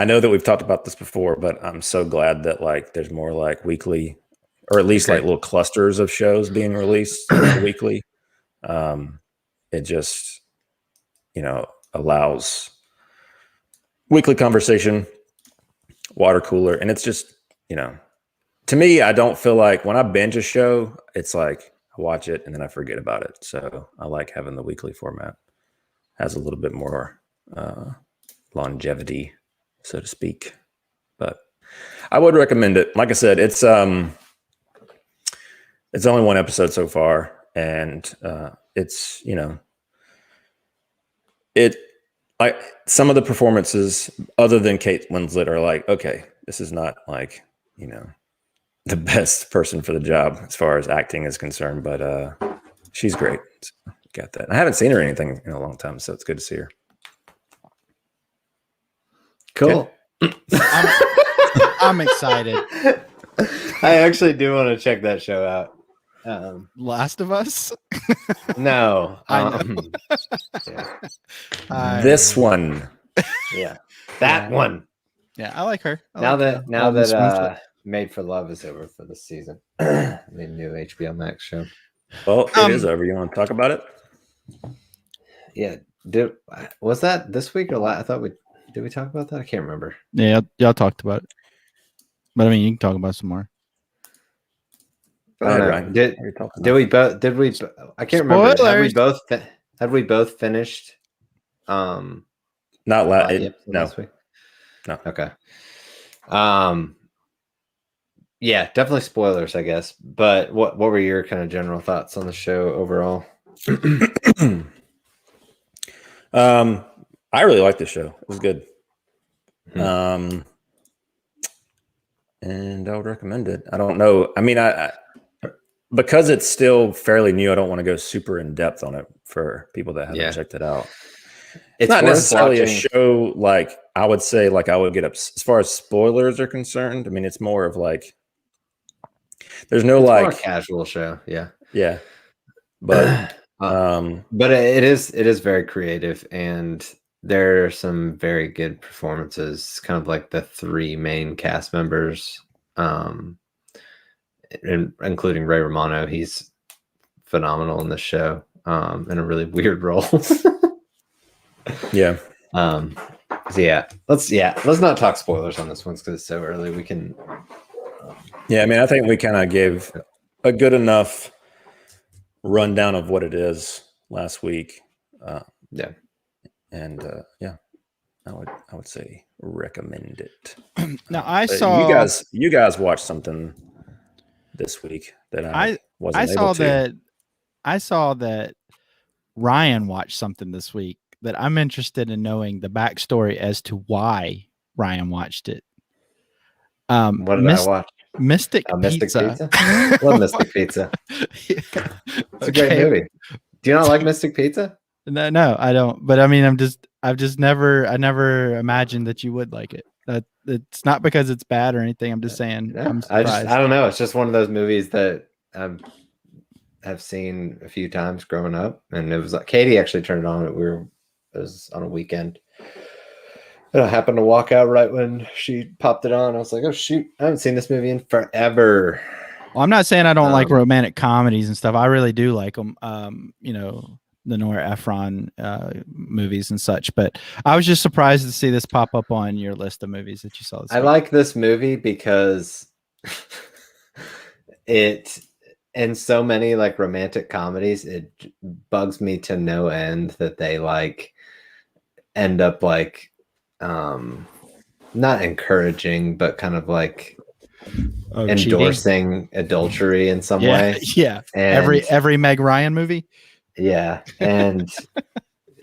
know that we've talked about this before, but I'm so glad that like there's more like weekly, or at least like little clusters of shows being released weekly. It just, allows weekly conversation, water cooler. And it's just, to me, I don't feel like when I binge a show, it's like I watch it and then I forget about it. So I like having the weekly format. Has a little bit more longevity, so to speak. But I would recommend it. Like I said, it's only one episode so far, and it's it like some of the performances other than Kate Winslet are like, okay, this is not like the best person for the job as far as acting is concerned, but she's great. So, got that. I haven't seen her in anything in a long time, so it's good to see her. Cool. Okay. I'm excited. I actually do want to check that show out. Last of Us? No. This one. Yeah. That one. Yeah, I like her. Now that Made for Love is over for this season. The new HBO Max show. Well, it is over. You want to talk about it? Yeah. Was that this week or last? Did we talk about that? I can't remember. Yeah, y'all talked about it. But I mean, you can talk about it some more. Right. Did we both? I can't remember. Had we both finished? Not last. No. Week? No. Okay. Yeah, definitely spoilers, I guess. But what were your kind of general thoughts on the show overall? I really liked the show. It was good. And I would recommend it. I don't know. I mean, I because it's still fairly new, I don't want to go super in depth on it for people that haven't checked it out. It's not necessarily a show like I would say like I would get up as far as spoilers are concerned. I mean, it's more of like there's no like more casual show. Yeah. But but it is very creative, and there are some very good performances, kind of like the three main cast members, including Ray Romano. He's phenomenal in the show. in a really weird role. Yeah. So let's not talk spoilers on this one because it's so early. We can. Yeah, I mean, I think we kind of gave a good enough rundown of what it is last week. Yeah, and I would say recommend it. Now I saw you guys watched something this week that I wasn't able to. I saw that Ryan watched something this week that I'm interested in knowing the backstory as to why Ryan watched it. What did I watch? Mystic Pizza. Love Mystic Pizza. It's a great movie. Do you not like Mystic Pizza? No, I don't. But I mean, I never imagined that you would like it. It's not because it's bad or anything. I'm just saying. Yeah, I'm surprised. I don't know. It's just one of those movies that I've seen a few times growing up, and it was like Katie actually turned it on. It was on a weekend. And I happened to walk out right when she popped it on. I was like, oh shoot, I haven't seen this movie in forever. Well, I'm not saying I don't like romantic comedies and stuff. I really do like them. The Nora Ephron movies and such. But I was just surprised to see this pop up on your list of movies that you saw this week. Like this movie because it, in so many like romantic comedies, it bugs me to no end that they like end up like not encouraging, but kind of like endorsing adultery in some way. Yeah. And every Meg Ryan movie. Yeah. And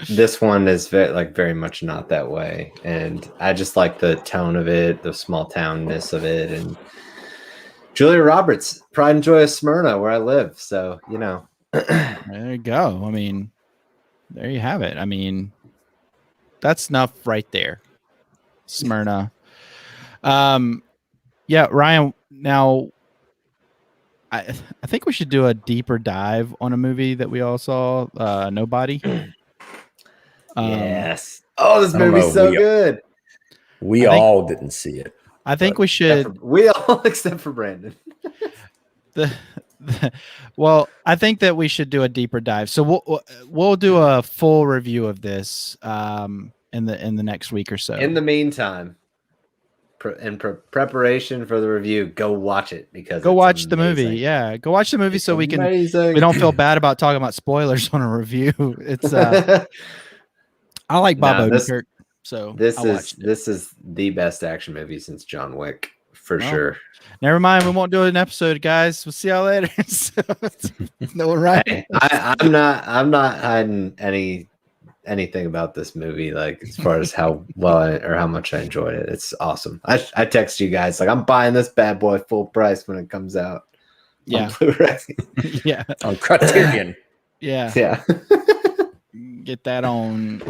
this one is very much not that way. And I just like the tone of it, the small townness of it. And Julia Roberts, Pride and Joy of Smyrna, where I live. So, there you go. I mean, there you have it. I mean, that's enough right there. Smyrna. Yeah, Ryan, now I think we should do a deeper dive on a movie that we all saw, Nobody. Yes. Oh, this movie's so good. We all didn't see it. I think we should. We all except for Brandon. Well, I think that we should do a deeper dive. So we'll do a full review of this in the next week or so. In the meantime, in preparation for the review, go watch it because go watch the movie. Yeah, go watch the movie so we don't feel bad about talking about spoilers on a review. It's I like Bob Odenkirk, so this is the best action movie since John Wick for sure. Never mind, we won't do an episode, guys. We'll see y'all later. No, right? I'm not hiding anything about this movie, like as far as how well or how much I enjoyed it. It's awesome. I text you guys like I'm buying this bad boy full price when it comes out. Yeah, on Blu-ray. Yeah, on Criterion. Yeah. Get that on.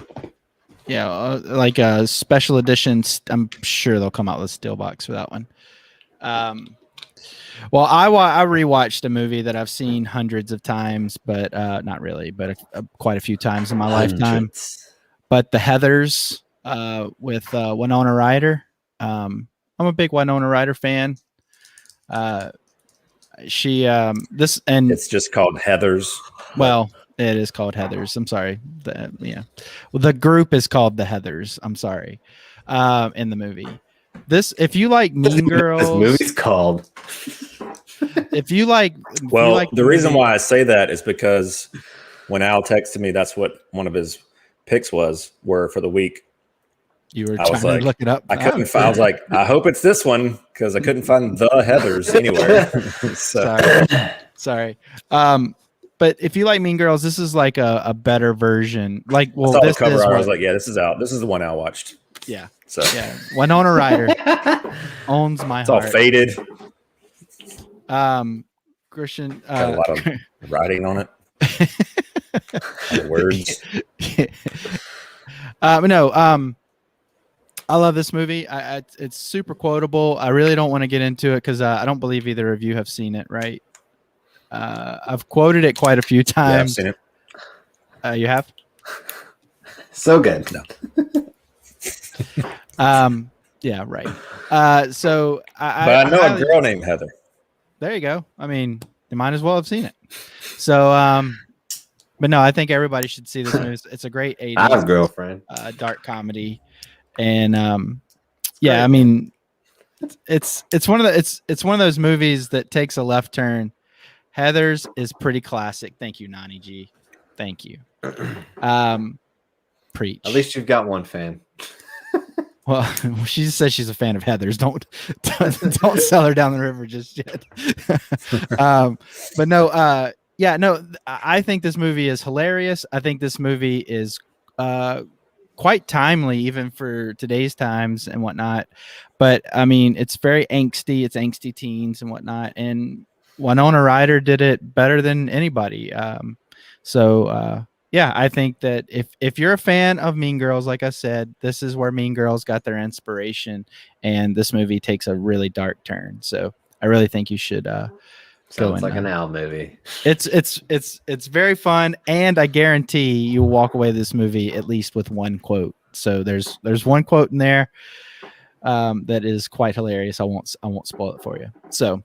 Yeah, like a special edition. I'm sure they'll come out with a steel box for that one. Well, I rewatched a movie that I've seen hundreds of times, but not really, but quite a few times in my lifetime. But The Heathers with Winona Ryder. I'm a big Winona Ryder fan. It's just called Heathers. Well, it is called Heathers. I'm sorry. Well, the group is called The Heathers. I'm sorry. In the movie. If you like Mean Girls, this movie's called. The reason why I say that is because when Al texted me, that's what one of his picks were for the week. You were trying to look it up. I couldn't find. I was like, I hope it's this one because I couldn't find The Heathers anywhere. Sorry. But if you like Mean Girls, this is like a better version. Like, well, I saw the cover. I was like, yeah, this is out. This is the one Al watched. Yeah. So yeah, Winona Ryder owns my heart. It's all faded. Christian got a lot of writing on it. Words. I love this movie. It's super quotable. I really don't want to get into it because I don't believe either of you have seen it, right? I've quoted it quite a few times. Yeah, I've seen it. You have? So good. No. Yeah, right. So I know a girl named Heather. There you go. I mean, you might as well have seen it. So But no, I think everybody should see this movie. It's a great 80s I have a girlfriend. Dark comedy, and yeah, great, I mean, it's one of those movies that takes a left turn. Heathers is pretty classic. Thank you, Nani G. Thank you. Preach. At least you've got one fan. Well, she says she's a fan of Heathers. Don't sell her down the river just yet. But no, yeah, no, I think this movie is hilarious. I think this movie is quite timely, even for today's times and whatnot. But I mean, it's very angsty. It's angsty teens and whatnot. And Winona Ryder did it better than anybody. Yeah, I think that if you're a fan of Mean Girls, like I said, this is where Mean Girls got their inspiration, and this movie takes a really dark turn. So I really think you should Sounds like an Al movie. It's very fun, and I guarantee you'll walk away this movie at least with one quote. So there's one quote in there that is quite hilarious. I won't spoil it for you. So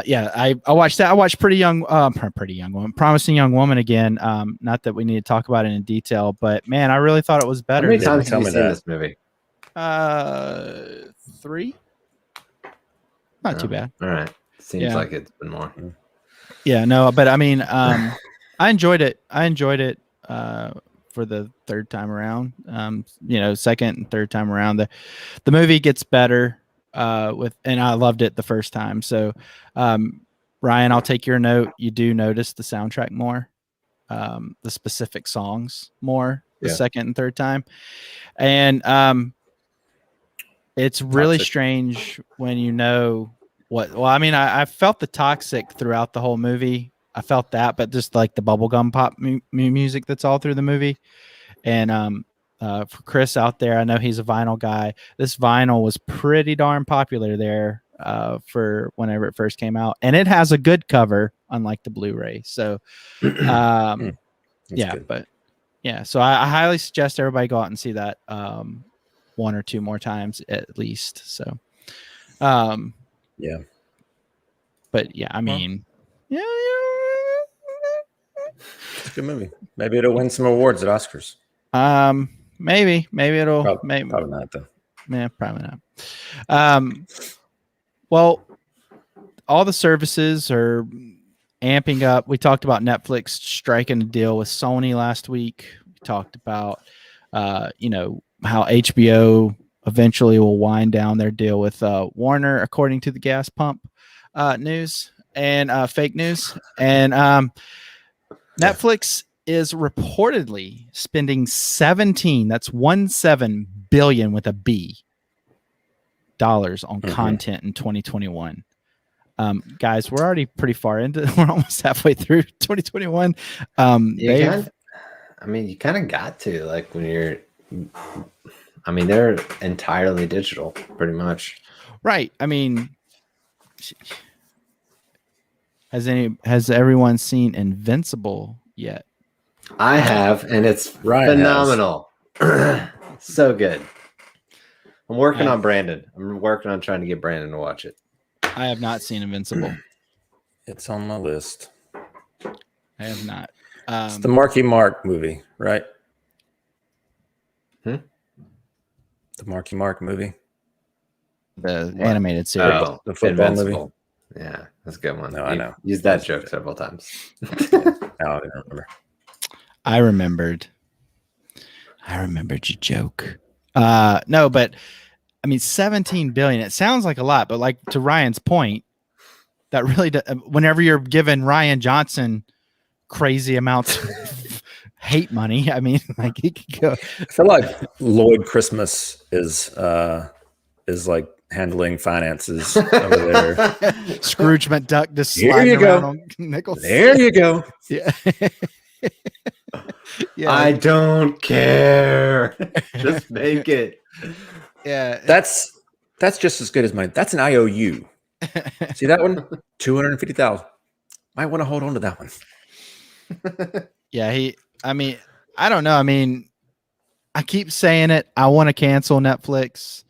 yeah, I watched that. I watched Pretty Young Woman, Promising Young Woman again. Not that we need to talk about it in detail, but man, I really thought it was better. How many times have you seen this movie? 3. Not too bad. All right. Seems like it's been more. Yeah, no, but I mean, I enjoyed it. For the third time around, second and third time around, the movie gets better and I loved it the first time. So, Ryan, I'll take your note. You do notice the soundtrack more, the specific songs more the second and third time. And, it's really strange when you know I felt the toxic throughout the whole movie. I felt that, but just like the bubblegum pop music that's all through the movie. And for Chris out there, I know he's a vinyl guy. This vinyl was pretty darn popular there for whenever it first came out. And it has a good cover, unlike the Blu-ray. So, yeah, good. But yeah, so I highly suggest everybody go out and see that one or two more times at least. So, yeah. But yeah, I mean, yeah. It's a good movie. Maybe it'll win some awards at Oscars. Maybe it'll. Probably not though. Yeah, probably not. Well, all the services are amping up. We talked about Netflix striking a deal with Sony last week. We talked about, how HBO eventually will wind down their deal with Warner, according to the gas pump news and fake news. And Netflix is reportedly spending 17 billion with a B dollars on content in 2021. Guys, we're already pretty far into. We're almost halfway through 2021. You kind of got to, like, when you're. They're entirely digital, pretty much. Right. I mean, has everyone seen Invincible yet? I have, and it's phenomenal. So good. I'm working on Brandon. I'm working on trying to get Brandon to watch it. I have not seen Invincible. It's on my list. I have not. It's the Marky Mark movie, right? The Marky Mark movie. The animated series. The football Invincible movie. Yeah, that's a good one. No, I know. Used that joke several times. I didn't remember. I remembered your joke. No, but 17 billion. It sounds like a lot, but like to Ryan's point, that really, whenever you're giving Ryan Johnson crazy amounts of hate money, he could go. I feel like Lloyd Christmas is like handling finances over there. Scrooge McDuck just sliding around on nickels. There you go. Yeah. Yeah. I don't care. Just make it. Yeah. That's just as good as mine. That's an IOU. See that one? 250,000. Might want to hold on to that one. Yeah, I don't know. I keep saying it. I want to cancel Netflix.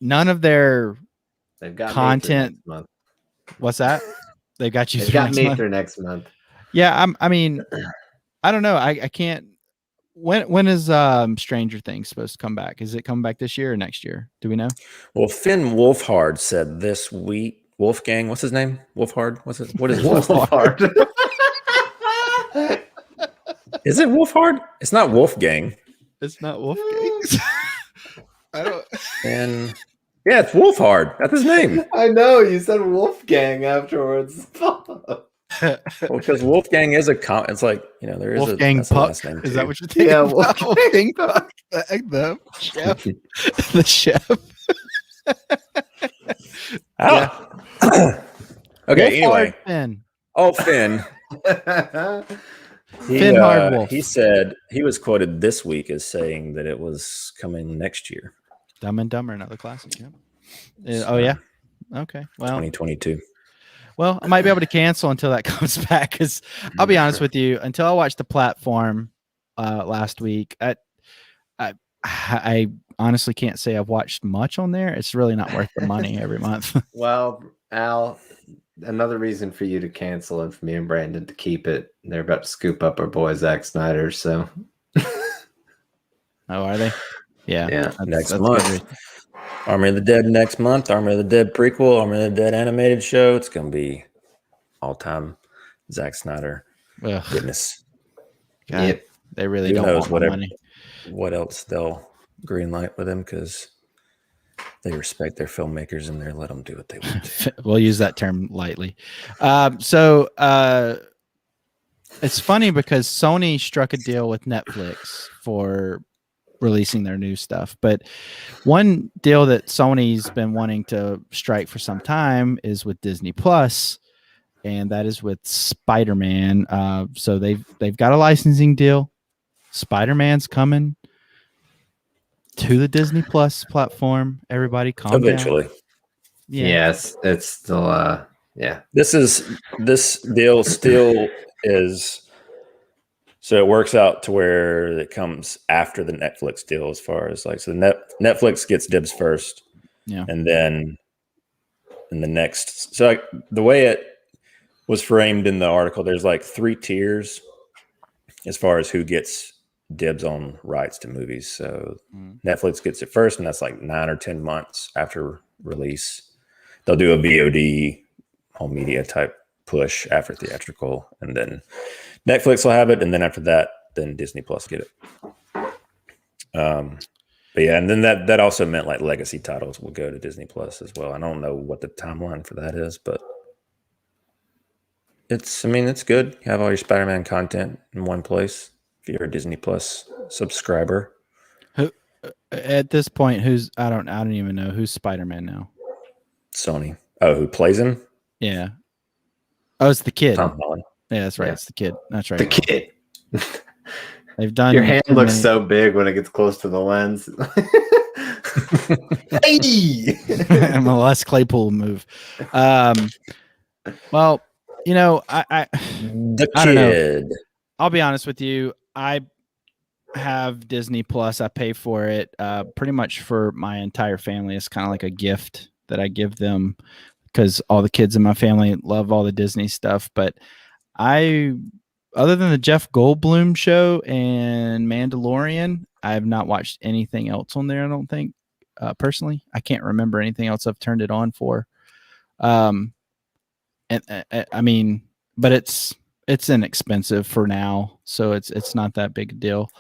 None of their They've got content. Me through next month. What's that? They got you. They've got me through next month. Yeah, I mean, I don't know. I can't. When is Stranger Things supposed to come back? Is it coming back this year or next year? Do we know? Well, Finn Wolfhard said this week. Wolfgang, what's his name? Wolfhard. What is his last name? Wolfhard. Is it Wolfhard? It's not Wolfgang. It's not Wolfgang. I don't. And yeah, it's Wolfhard. That's his name. I know you said Wolfgang afterwards. Well, because Wolfgang is it's like, there is Wolfgang a Puck. last name Is too. that what you're thinking? Yeah, Wolfgang Puck. The chef. The chef. Oh. Okay. Anyway. Finn. Oh, Finn. Finn Hardwolf. He said he was quoted this week as saying that it was coming next year. Dumb and Dumber, another classic. Yeah. Oh yeah. Okay. Well, 2022. Well, I might be able to cancel until that comes back. Because I'll be honest with you, until I watched The Platform last week, I honestly can't say I've watched much on there. It's really not worth the money every month. Well, Al, another reason for you to cancel and for me and Brandon to keep it. They're about to scoop up our boy Zack Snyder. So, oh, are they? Yeah. Next month. Army of the Dead next month. Army of the Dead prequel. Army of the Dead animated show. It's gonna be all-time Zack Snyder goodness. God, yep. They really don't want my money. What else they'll greenlight with him, because they respect their filmmakers and they let them do what they want. We'll use that term lightly. So it's funny because Sony struck a deal with Netflix for releasing their new stuff, but one deal that Sony's been wanting to strike for some time is with Disney Plus, and that is with Spider-Man. So they've got a licensing deal. Spider-Man's coming to the Disney Plus platform. Everybody calm eventually down. Yes, it's still this deal still is. So it works out to where it comes after the Netflix deal, as far as so Netflix gets dibs first, and then in the next. So the way it was framed in the article, there's 3 tiers as far as who gets dibs on rights to movies. So Netflix gets it first, and that's 9 or 10 months after release. They'll do a VOD home media type push after theatrical, and then Netflix will have it, and then after that, then Disney Plus get it. But yeah, and then that also meant legacy titles will go to Disney Plus as well. I don't know what the timeline for that is, but it's good. You have all your Spider-Man content in one place if you're a Disney Plus subscriber. At this point, I don't even know who's Spider-Man now. Sony. Oh, who plays him? Yeah. Oh, it's the kid. Tom Holland. Yeah, that's right. Yeah. It's the kid. That's right. The kid. They've done. Your hand looks so big when it gets close to the lens. Hey! I'm a Les Claypool move. Well, I don't know. I'll be honest with you. I have Disney Plus. I pay for it pretty much for my entire family. It's kind of like a gift that I give them because all the kids in my family love all the Disney stuff. But other than the Jeff Goldblum show and Mandalorian, I have not watched anything else on there. I don't think personally, I can't remember anything else I've turned it on for. And I mean, but it's inexpensive for now, so it's not that big a deal.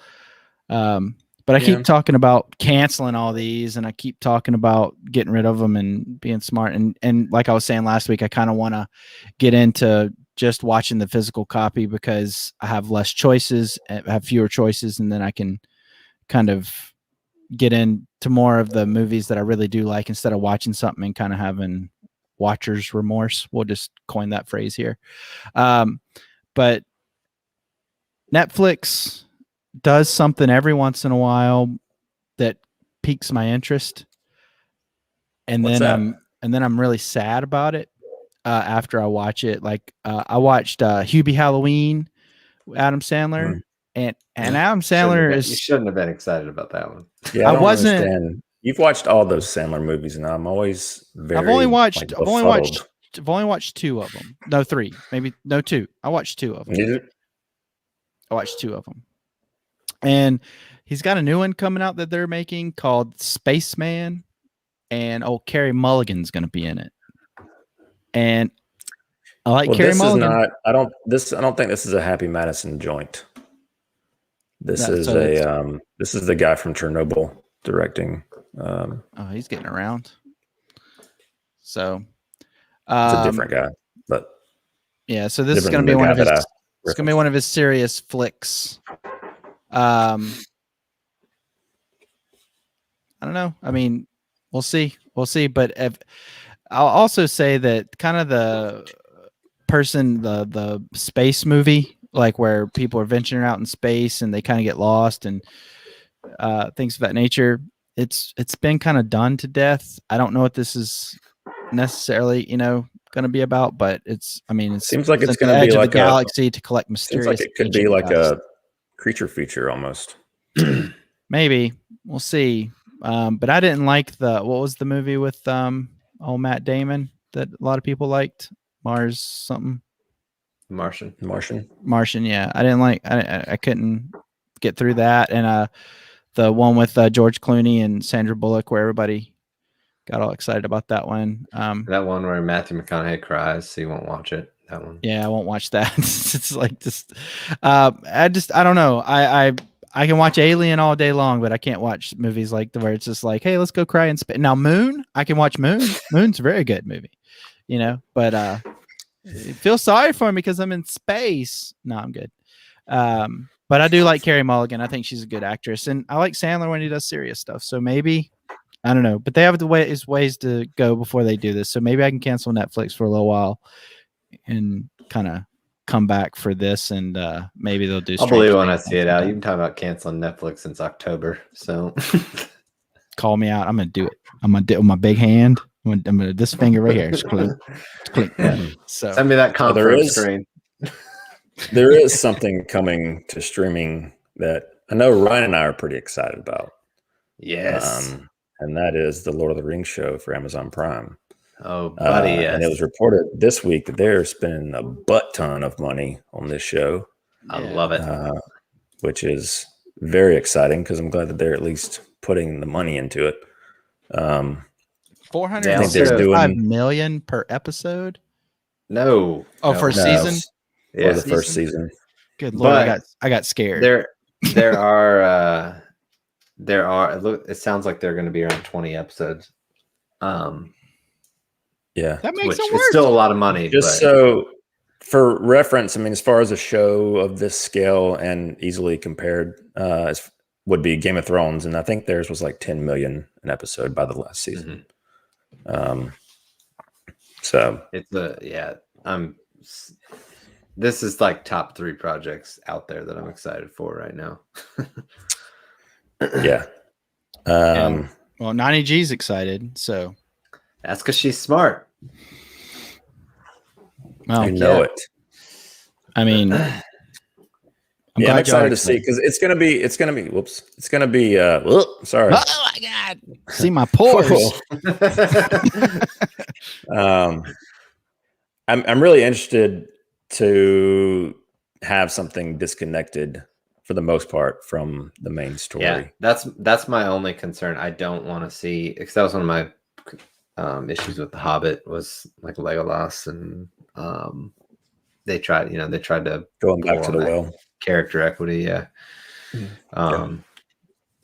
But I keep talking about canceling all these, and I keep talking about getting rid of them and being smart. And like I was saying last week, I kind of want to get into just watching the physical copy because I have less choices, I have fewer choices, and then I can kind of get into more of the movies that I really do like instead of watching something and kind of having watcher's remorse. We'll just coin that phrase here. But Netflix does something every once in a while that piques my interest, and then I'm really sad about it after I watch it. I watched Hubie Halloween, Adam Sandler, and Adam Sandler you shouldn't have been excited about that one. Yeah, I wasn't. Understand. You've watched all those Sandler movies, and I'm always very. I've only watched I've only watched 2 of them. No, 3, maybe no 2. I watched 2 of them. And he's got a new one coming out that they're making called Spaceman, and Carey Mulligan's going to be in it. And I like Carey Mulligan. I don't think this is a Happy Madison joint. This is the guy from Chernobyl directing. He's getting around. So it's a different guy, but yeah. So this is going to be one of his. It's going to be one of his serious flicks. I don't know. I mean, we'll see. But I'll also say that kind of the space movie, like where people are venturing out in space and they kind of get lost and things of that nature. It's been kind of done to death. I don't know what this is necessarily, going to be about, but it seems like it's going to be like a galaxy to collect mysterious. Seems like it could be like a creature feature almost. Maybe we'll see. But I didn't like what was the movie with Matt Damon that a lot of people liked? Martian. Yeah, I didn't like. I couldn't get through that, and the one with George Clooney and Sandra Bullock, where everybody got all excited about that one. That one where Matthew McConaughey cries, so you won't watch it. That one. Yeah, I won't watch that. It's like just. I don't know. I can watch Alien all day long, but I can't watch movies like where it's just like, hey, let's go cry in space. Now, Moon, I can watch Moon. Moon's a very good movie, but feel sorry for me because I'm in space. No, I'm good. But I do like Carey Mulligan. I think she's a good actress, and I like Sandler when he does serious stuff. So maybe, I don't know, but they have ways to go before they do this. So maybe I can cancel Netflix for a little while and kind of come back for this, and maybe they'll do. I'll believe when I see it out. You've been talking about canceling Netflix since October, so call me out. I'm gonna do it. I'm gonna do it with my big hand. I'm gonna this finger right here. It's clean. Yeah. So send me that conference screen. There is something coming to streaming that I know Ryan and I are pretty excited about. Yes, and that is the Lord of the Rings show for Amazon Prime. Oh, buddy! Yes. And it was reported this week that they're spending a butt ton of money on this show. I love it, which is very exciting because I'm glad that they're at least putting the money into it. $465 million per episode. No, for a season. For the first season. Good Lord, I got scared. There are. It sounds like they're going to be around 20 episodes. Yeah, that makes it worth. It's still a lot of money. So, for reference, as far as a show of this scale and easily compared, would be Game of Thrones, and I think theirs was like 10 million an episode by the last season. So it's this is like top 3 projects out there that I'm excited for right now. Yeah. 90G's excited, so. That's because she's smart. Well, you know it. I'm excited to see because it's gonna be. Whoops! It's gonna be. Sorry. Oh my God! See my pores. I'm really interested to have something disconnected for the most part from the main story. Yeah, that's my only concern. I don't want to see because that was one of my issues with The Hobbit was like Legolas, and they tried to going back to the well character equity. Yeah.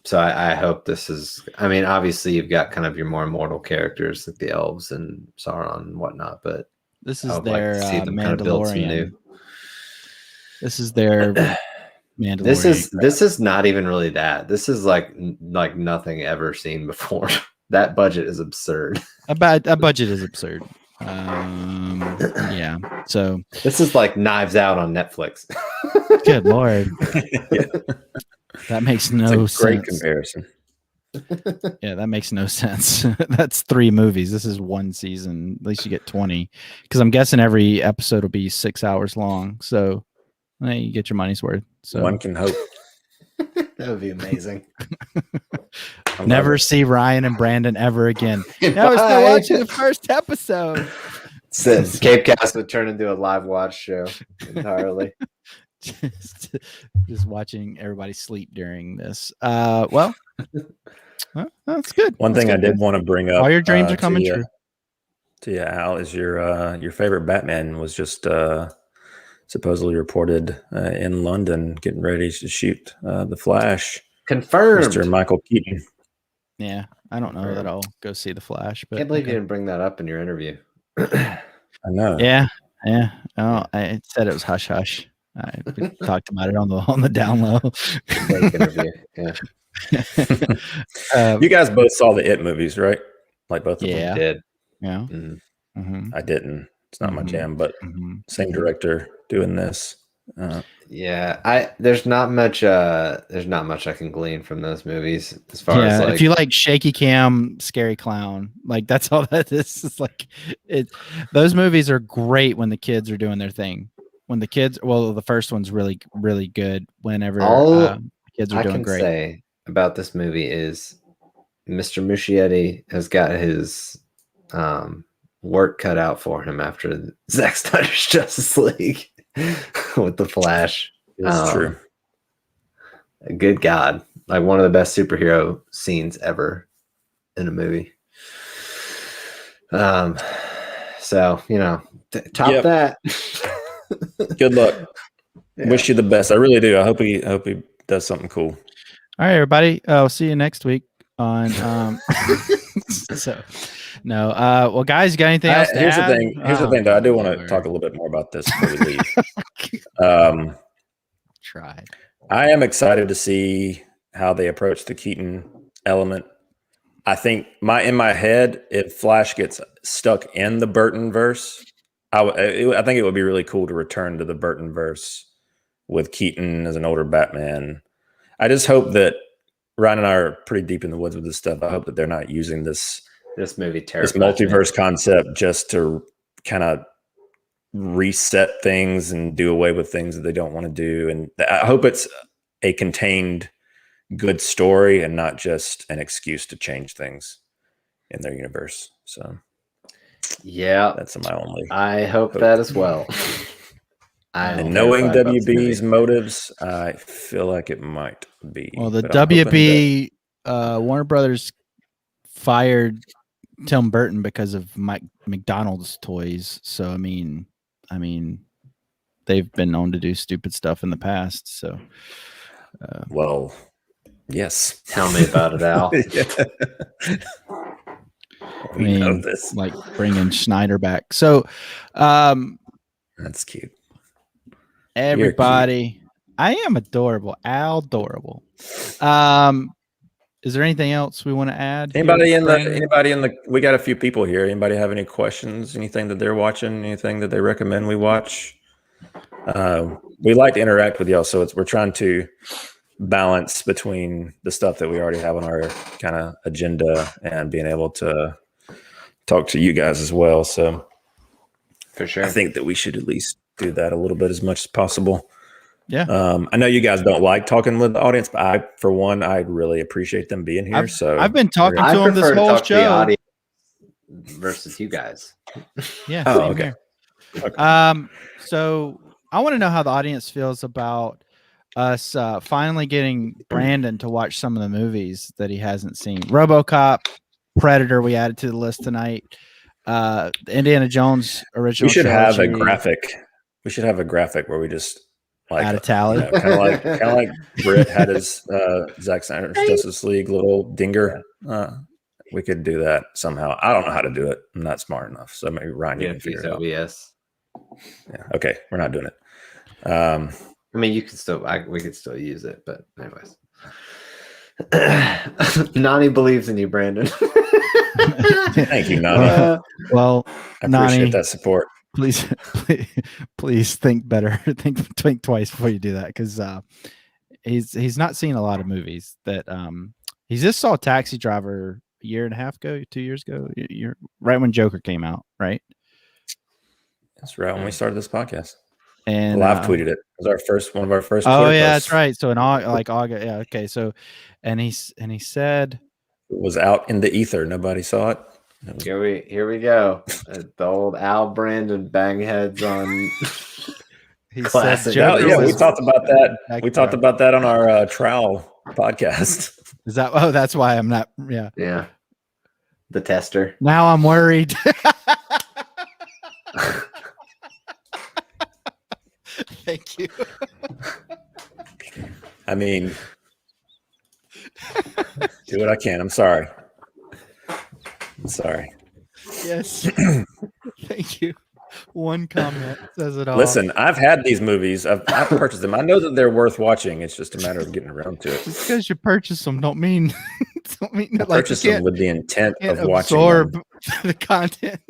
So I hope this is. Obviously you've got kind of your more immortal characters like the elves and Sauron and whatnot, but this is their Mandalorian. This is their Mandalorian. This is not even really that. This is like nothing ever seen before. That budget is absurd. A budget is absurd. Yeah. So this is like Knives Out on Netflix. Good Lord. Yeah. That makes no sense. Great comparison. Yeah, that makes no sense. That's 3 movies. This is 1 season. At least you get 20. Because I'm guessing every episode will be 6 hours long. So you get your money's worth. So one can hope. That would be amazing. Never see Ryan and Brandon ever again. I was still watching the first episode. Cape Cast would turn into a live watch show entirely. just watching everybody sleep during this. Well, that's good. One thing I did want to bring up. All your dreams are coming true. To you, Al, is your favorite Batman was just supposedly reported in London, getting ready to shoot the Flash. Confirmed. Mr. Michael Keaton. Yeah, I don't know that I'll go see the Flash, but can't believe you didn't bring that up in your interview. I know. Yeah. Oh, I said it was hush hush. We talked about it on the down low. Interview. Yeah. You guys both saw the It movies, right? Like both of them did. Yeah. Mm-hmm. I didn't. It's not my jam, but same director doing this. There's not much I can glean from those movies as far as if you like shaky cam, scary clown, like that's all that is. It's like those movies are great when the kids are doing their thing. When the kids, the first one's really, really good. Whenever the kids are doing great. All I can say about this movie is Mr. Muschietti has got his work cut out for him after Zack Snyder's Justice League with the Flash. It's true. Good God. Like one of the best superhero scenes ever in a movie. So, top that. Good luck. Yeah. Wish you the best. I really do. I hope he does something cool. All right, everybody. I'll see you next week on well, guys, you got anything else to here's add? the thing though. I do want to talk a little bit more about this before we leave. Try. I am excited to see how they approach the Keaton element. I think in my head, if Flash gets stuck in the Burton verse, I think it would be really cool to return to the Burton verse with Keaton as an older Batman. I just hope that Ryan and I are pretty deep in the woods with this stuff. I hope that they're not using this movie, this multiverse concept just to kind of reset things and do away with things that they don't want to do. And I hope it's a contained, good story and not just an excuse to change things in their universe. So, yeah, that's my only. I hope that as well. And knowing WB's motives, I feel like it might be. Well, the WB Warner Brothers fired Tim Burton because of Mike McDonald's toys. So I mean, they've been known to do stupid stuff in the past. So, well, yes. Tell me about it, Al. We know this. Like bringing Schneider back. So, that's cute. Everybody, cute. I am adorable. Adorable. Is there anything else we want to add? Anybody in the we got a few people here. Anybody have any questions? Anything that they're watching? Anything that they recommend we watch? We like to interact with y'all, so we're trying to balance between the stuff that we already have on our kind of agenda and being able to talk to you guys as well. So for sure, I think that we should at least do that a little bit as much as possible. Yeah. I know you guys don't like talking with the audience, but for one, I really appreciate them being here. I've been talking to them this whole show. The audience versus you guys. Yeah. Oh, okay. So I want to know how the audience feels about us finally getting Brandon to watch some of the movies that he hasn't seen. Robocop, Predator, we added to the list tonight. The Indiana Jones original. We should have a graphic. We should have a graphic where we just add a tally, kind of like Britt had his Zack Snyder's Justice League little dinger. We could do that somehow. I don't know how to do it. I'm not smart enough. So maybe Ryan, you can figure it out. Yes. Yeah. Okay. We're not doing it. I mean, you could still. We could still use it, but anyways. Nani believes in you, Brandon. Thank you, Nani. Well, I appreciate that support. Please think better. think twice before you do that, because he's not seen a lot of movies that he just saw Taxi Driver a year and a half ago, 2 years ago. You're right when Joker came out, right? That's right when we started this podcast. And live tweeted it. It was one of our first. Oh yeah, that's right. So in August, yeah, okay. So, and he said it was out in the ether. Nobody saw it. Here we go. The old Al Brandon bang heads on. He Classic. said we talked about that. We talked about that on our Trowel podcast. Is that? Oh, that's why I'm not. Yeah. Yeah. The tester. Now I'm worried. Thank you. I mean, do what I can. I'm sorry. Yes. Thank you. One comment says it all. Listen, I've had these movies. I've purchased them. I know that they're worth watching. It's just a matter of getting around to it. Just because you purchase them don't mean I purchased them with the intent of watching absorb them. the content.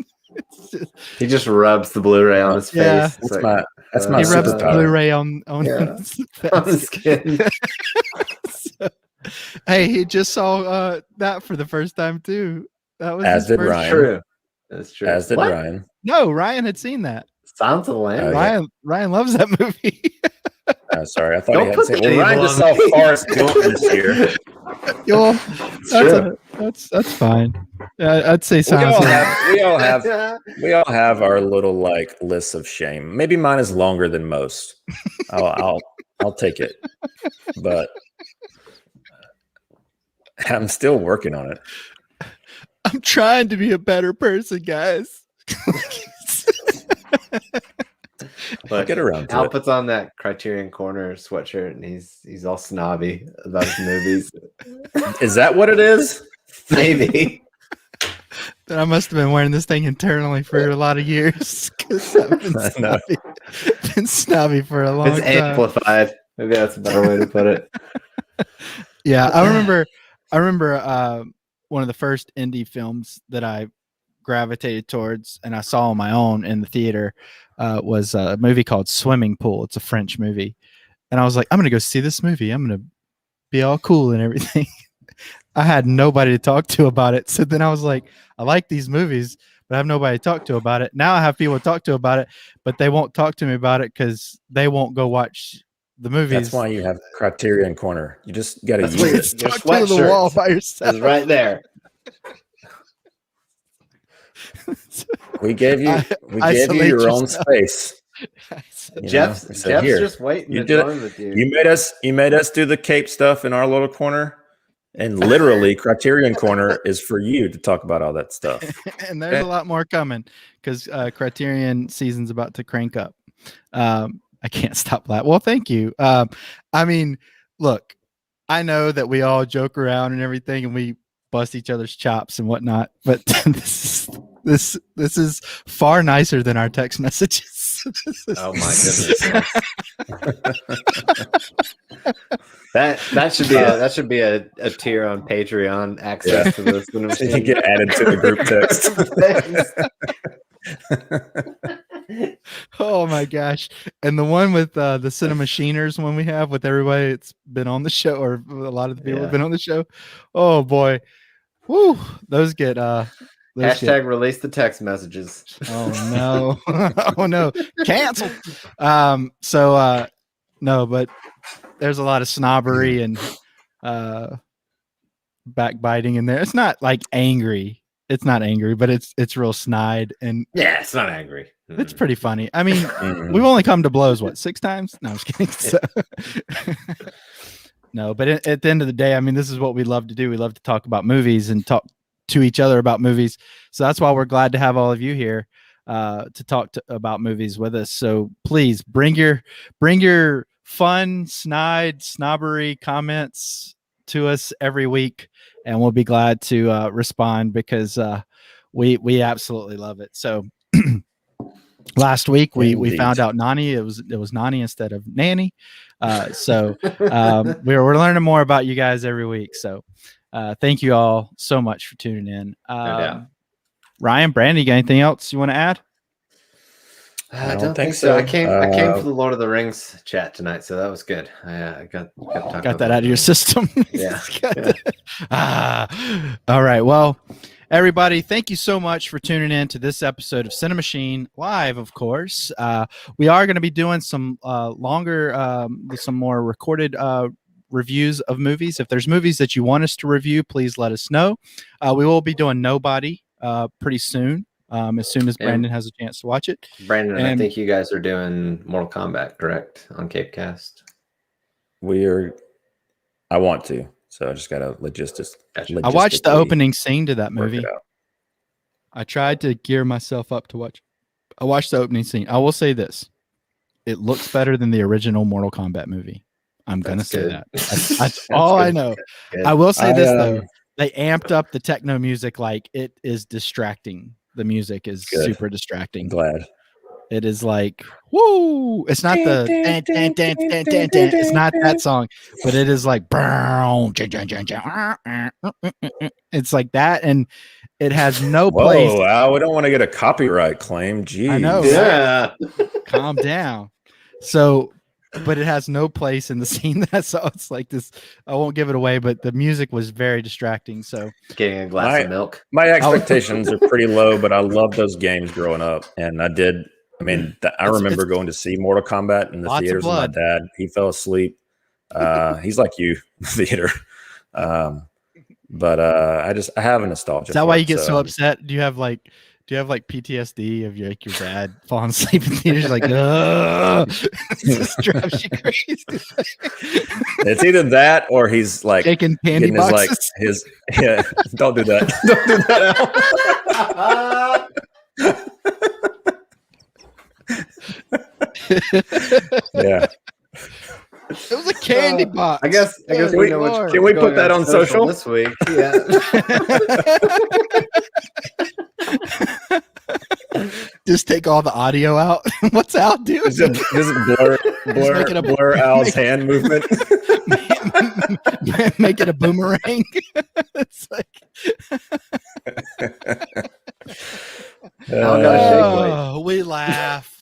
He just rubs the Blu-ray on his Yeah. face. That's my He rubs the superpower. Blu-ray on his skin. So, hey, he just saw that for the first time too. That was As his did first Ryan. True. That's true. As did What? Ryan. No, Ryan had seen that. Silence of the Lambs. yeah. Ryan loves that movie. Sorry, I thought Don't he had put seen. the Well, Ryan evil just on saw me. Forrest Gump this year. That's fine. I'd say Silence of the Lambs. We all have our little like lists of shame. Maybe mine is longer than most. I'll take it, but I'm still working on it. I'm trying to be a better person, guys. But Get around to Al it. puts on that Criterion Corner sweatshirt and he's all snobby about his movies. Is that what it is? Maybe. Then I must have been wearing this thing internally for a lot of years. 'Cause I've been snobby for a long It's time. amplified. Maybe that's a better way to put it. Yeah, I remember one of the first indie films that I gravitated towards and I saw on my own in the theater was a movie called Swimming Pool. It's a French movie. And I was like, I'm going to go see this movie. I'm going to be all cool and everything. I had nobody to talk to about it. So then I was like, I like these movies, but I have nobody to talk to about it. Now I have people to talk to about it, but they won't talk to me about it because they won't go watch the movies. That's why you have Criterion Corner. You just got to use It's it. talk to the wall by yourself. It's right there. We gave you Isolate your own yourself. space. Jeff's Here, just waiting you to did it. join with you. You made us do the cape stuff in our little corner, and literally Criterion Corner is for you to talk about all that stuff. And there's a lot more coming because Criterion season's about to crank up. I can't stop that. Well, thank you. I mean, look, I know that we all joke around and everything, and we bust each other's chops and whatnot, but this is far nicer than our text messages. Oh my goodness. that should be a tier on Patreon access to this. You get added to the group text. Oh my gosh. And the one with the CiNEMACHiNErs one we have with everybody that's been on the show, or a lot of the people have been on the show. Oh boy. Woo. Those get release the text messages. Oh no. Oh no. Cancel. No, but there's a lot of snobbery and backbiting in there. It's not like angry. It's not angry, but it's real snide and yeah, it's not angry. It's pretty funny. I mean, we've only come to blows, 6 times? No, I'm just kidding. So, no, but at the end of the day, I mean, this is what we love to do. We love to talk about movies and talk to each other about movies. So that's why we're glad to have all of you here to talk about movies with us. So please bring your fun, snobbery comments to us every week, and we'll be glad to respond because we absolutely love it. So last week we found out Nani, it was Nani instead of Nanny. So we're learning more about you guys every week. So thank you all so much for tuning in. Ryan, Brandon, you got anything else you want to add? I don't think so. I came for the Lord of the Rings chat tonight, so that was good. I got that out of your system. Yeah. All right. Well, everybody, thank you so much for tuning in to this episode of CiNEMAChine live. Of course, we are going to be doing some longer, some more recorded reviews of movies. If there's movies that you want us to review, please let us know. We will be doing Nobody pretty soon. As soon as Brandon has a chance to watch it. Brandon, I think you guys are doing Mortal Kombat, correct? On Capecast. I want to, so I just got to logistics. I watched the opening scene to that movie. I tried to gear myself up to watch. I watched the opening scene. I will say this: it looks better than the original Mortal Kombat movie. I'm gonna say that. That's all I know. I will say this though: they amped up the techno music, like it is distracting. The music is super distracting. I'm glad. It is like, woo! It's not the it's not that song, but it is like it's like that, and it has no place. Wow, we don't want to get a copyright claim. Jeez. I know. Yeah. Calm down. So, but it has no place in the scene that I saw. It's like this. I won't give it away, but the music was very distracting. So, getting a glass of milk. My expectations are pretty low, but I loved those games growing up, and I did. I mean, I remember going to see Mortal Kombat in the theaters with my dad. He fell asleep. He's like you, theater. But I have a nostalgia. Is that why you get so upset? Do you have like PTSD of your dad falling asleep in theaters? Like, it just drives you crazy. It's either that or he's like taking candy boxes. Yeah. Don't do that. Don't do that. Yeah. It was a candy box. I guess we know which. Can we put that on social this week? Yeah. Just take all the audio out. What's Al doing? Just blur Al's hand movement. Make it a boomerang. It's like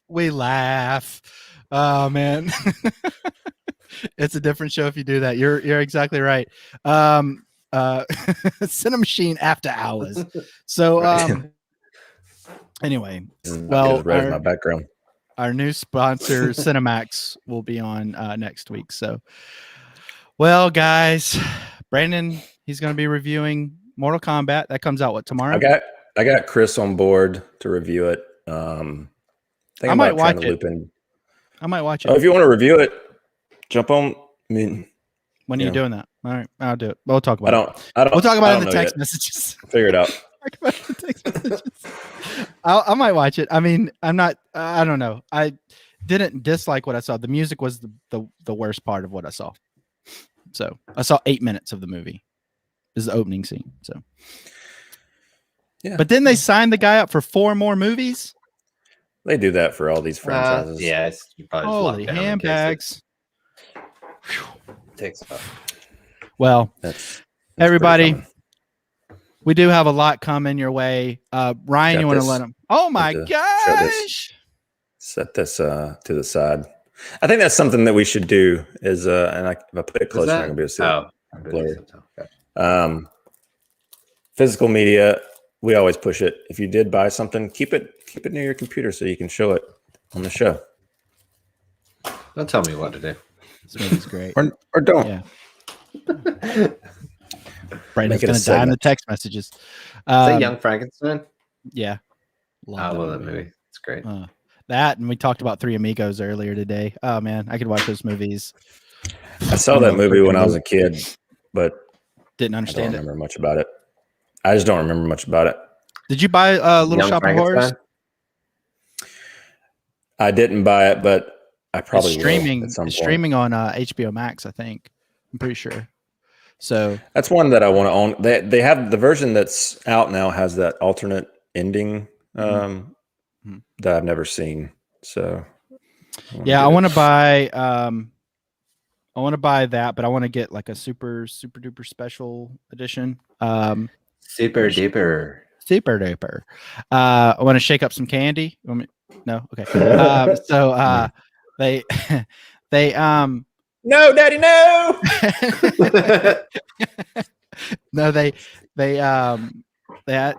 we laugh. Oh man. It's a different show if you do that. You're exactly right. CiNEMACHiNE after hours. So anyway, well, my background. Our new sponsor, CiNEMAX, will be on next week. So, well, guys, Brandon, he's going to be reviewing Mortal Kombat. That comes out tomorrow? I got Chris on board to review it. I might watch it. I might watch it. Oh, if you want to review it, jump on. I mean, when are you doing that? All right, I'll do it. We'll talk about it. We'll talk about it in the text messages. Figure it out. Talk about the text messages. I might watch it. I mean, I'm not. I don't know. I didn't dislike what I saw. The music was the worst part of what I saw. So I saw 8 minutes of the movie. This is the opening scene. So, yeah. But then they signed the guy up for 4 more movies. They do that for all these franchises. Yeah, holy handbags. Takes off. Well, that's everybody. We do have a lot coming your way. Ryan, you want to let them? Oh my gosh! Set this to the side. I think that's something that we should do. Is and if I put it closer, I'm going to be able to see it. Physical media. We always push it. If you did buy something, keep it near your computer so you can show it on the show. Don't tell me what to do. This movie's great. Or don't. Yeah. Brandon's going to die in the text messages. Is that Young Frankenstein? Yeah. I love that movie. It's great. That, and we talked about 3 Amigos earlier today. Oh, man. I could watch those movies. I saw that movie when I was a kid, but didn't understand I don't remember much about it. I just don't remember much about it. Did you buy Little Shop of Horrors? I didn't buy it, but I probably it's streaming on HBO Max, I think. I'm pretty sure. So that's one that I want to own. They have the version that's out now has that alternate ending that I've never seen. So I want to buy that, but I want to get like a super duper special edition. Super duper. I want to shake up some candy. No, okay. They no, Daddy, no. No, they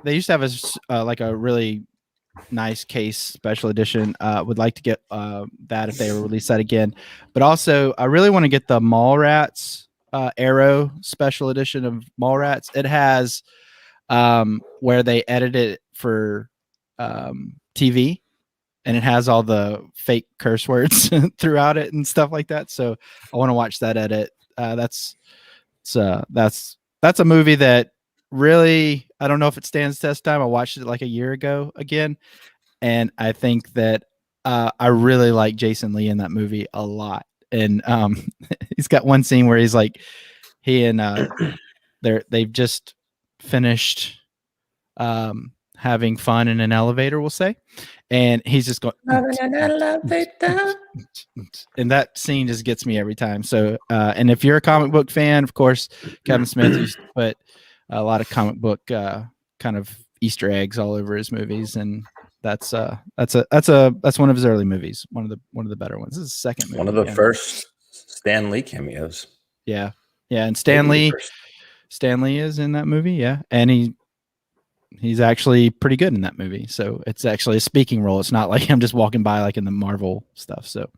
used to have a really nice case special edition. Would like to get that if they release that again. But also, I really want to get the Mallrats Arrow special edition of Mallrats. It has where they edited it for TV, and it has all the fake curse words throughout it and stuff like that. So I want to watch that edit. That's a movie that really, I don't know if it stands test time. I watched it like a year ago again, and I think that I really like Jason Lee in that movie a lot. And he's got one scene where he's like, he and they've just finished having fun in an elevator, we'll say, and he's just going, and that scene just gets me every time. So, and if you're a comic book fan, of course, Kevin Smith used to put a lot of comic book kind of Easter eggs all over his movies, and that's one of his early movies, one of the better ones. This is the second movie, one of the first Stan Lee cameos. Yeah, and Stan Lee is in that movie, yeah, and he's actually pretty good in that movie. So it's actually a speaking role. It's not like I'm just walking by like in the Marvel stuff. So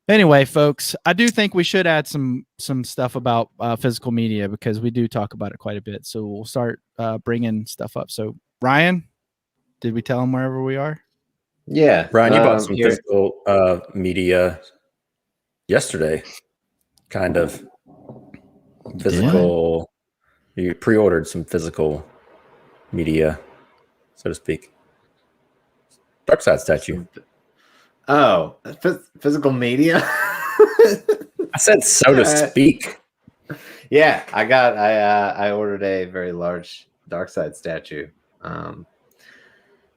anyway, folks, I do think we should add some stuff about physical media, because we do talk about it quite a bit. So we'll start bringing stuff up. So Ryan, did we tell him wherever we are? Yeah. Ryan, you bought some physical media yesterday, kind of physical. You pre-ordered some physical media, so to speak. Darkseid statue. Oh, physical media. I said so to speak. Yeah, I ordered a very large Darkseid statue.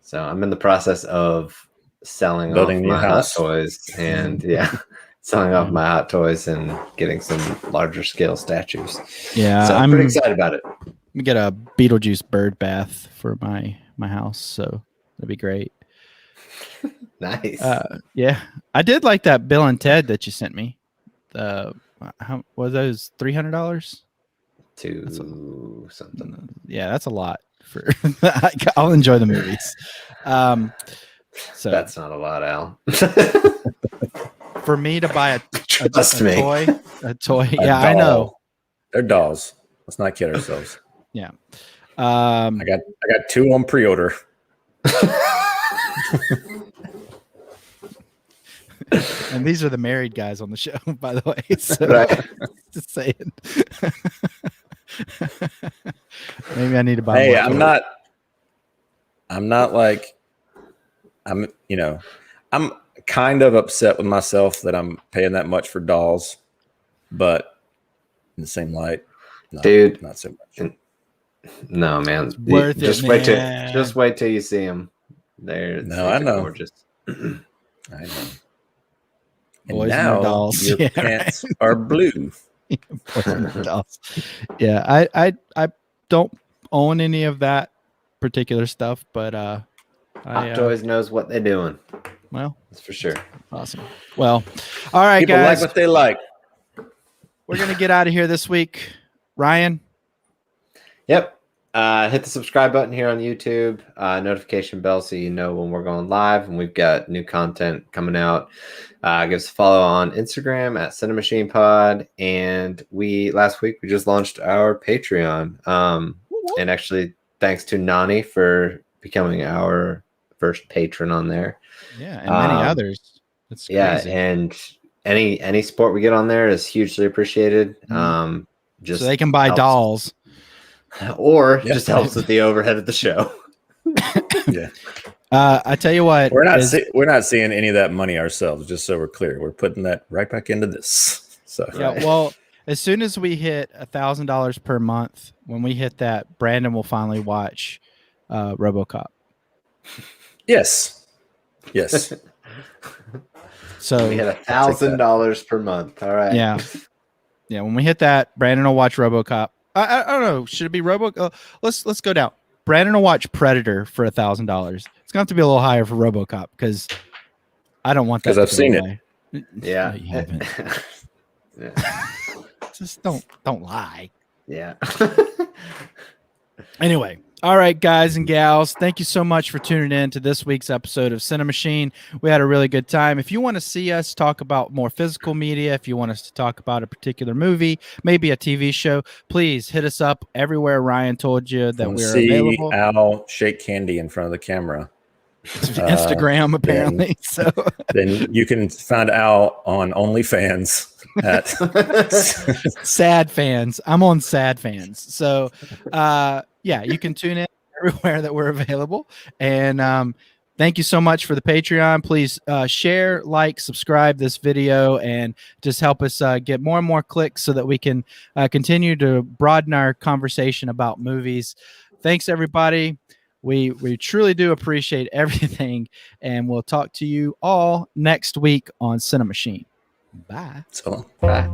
So I'm in the process of selling off my hot toys, and selling off my hot toys and getting some larger scale statues. Yeah, so I'm pretty excited about it. We get a Beetlejuice bird bath for my house, so that'd be great. Nice. Yeah, I did like that Bill and Ted that you sent me. How was those $300? Something. Yeah, that's a lot for. I'll enjoy the movies. So that's not a lot, Al. For me to buy a toy. Yeah, I know. They're dolls. Let's not kid ourselves. Yeah. I got 2 on pre-order. And these are the married guys on the show, by the way. So just saying. Maybe I need to buy. Hey, I'm not like I'm kind of upset with myself that I'm paying that much for dolls, but in the same light, dude, not so much. No, man. Just wait till you see them. I know. Gorgeous. I know. And Boys now and dolls. Your pants are blue. Boys and dolls. Yeah, I don't own any of that particular stuff, but Hot Toys knows what they're doing. Well, that's for sure. Awesome. Well, all right, people guys. like what they like. We're gonna get out of here this week. Ryan. Yep. Hit the subscribe button here on YouTube, notification bell so you know when we're going live and we've got new content coming out. Give us a follow on Instagram at CiNEMACHiNE, and last week we just launched our Patreon. And actually, thanks to Nani for becoming our first patron on there. Yeah, and many others. That's crazy. Yeah, and any support we get on there is hugely appreciated. Just so they can buy dolls. Or just helps with the overhead of the show. Yeah. I tell you what, we're not seeing any of that money ourselves. Just so we're clear, we're putting that right back into this. So yeah, well, as soon as we hit $1,000 per month, when we hit that, Brandon will finally watch RoboCop. Yes. So we hit $1,000 per month. All right. Yeah. When we hit that, Brandon will watch RoboCop. I don't know. Should it be RoboCop? Let's go down. Brandon will watch Predator for $1,000. It's going to have to be a little higher for RoboCop because I don't want that. Because I've seen it. Yeah. No, you haven't. Yeah. Just don't lie. Yeah. Anyway, All right, guys and gals, thank you so much for tuning in to this week's episode of CiNEMACHiNE. We had a really good time. If you want to see us talk about more physical media, if you want us to talk about a particular movie, maybe a TV show, please hit us up everywhere Ryan told you that we're available. Al shake candy in front of the camera. Instagram, apparently. Then you can find Al on OnlyFans at Sad Fans. I'm on Sad Fans. So yeah, you can tune in everywhere that we're available. And thank you so much for the Patreon. Please share, like, subscribe this video, and just help us get more and more clicks so that we can continue to broaden our conversation about movies. Thanks, everybody. We truly do appreciate everything, and we'll talk to you all next week on CiNEMACHiNE. Bye. So, bye.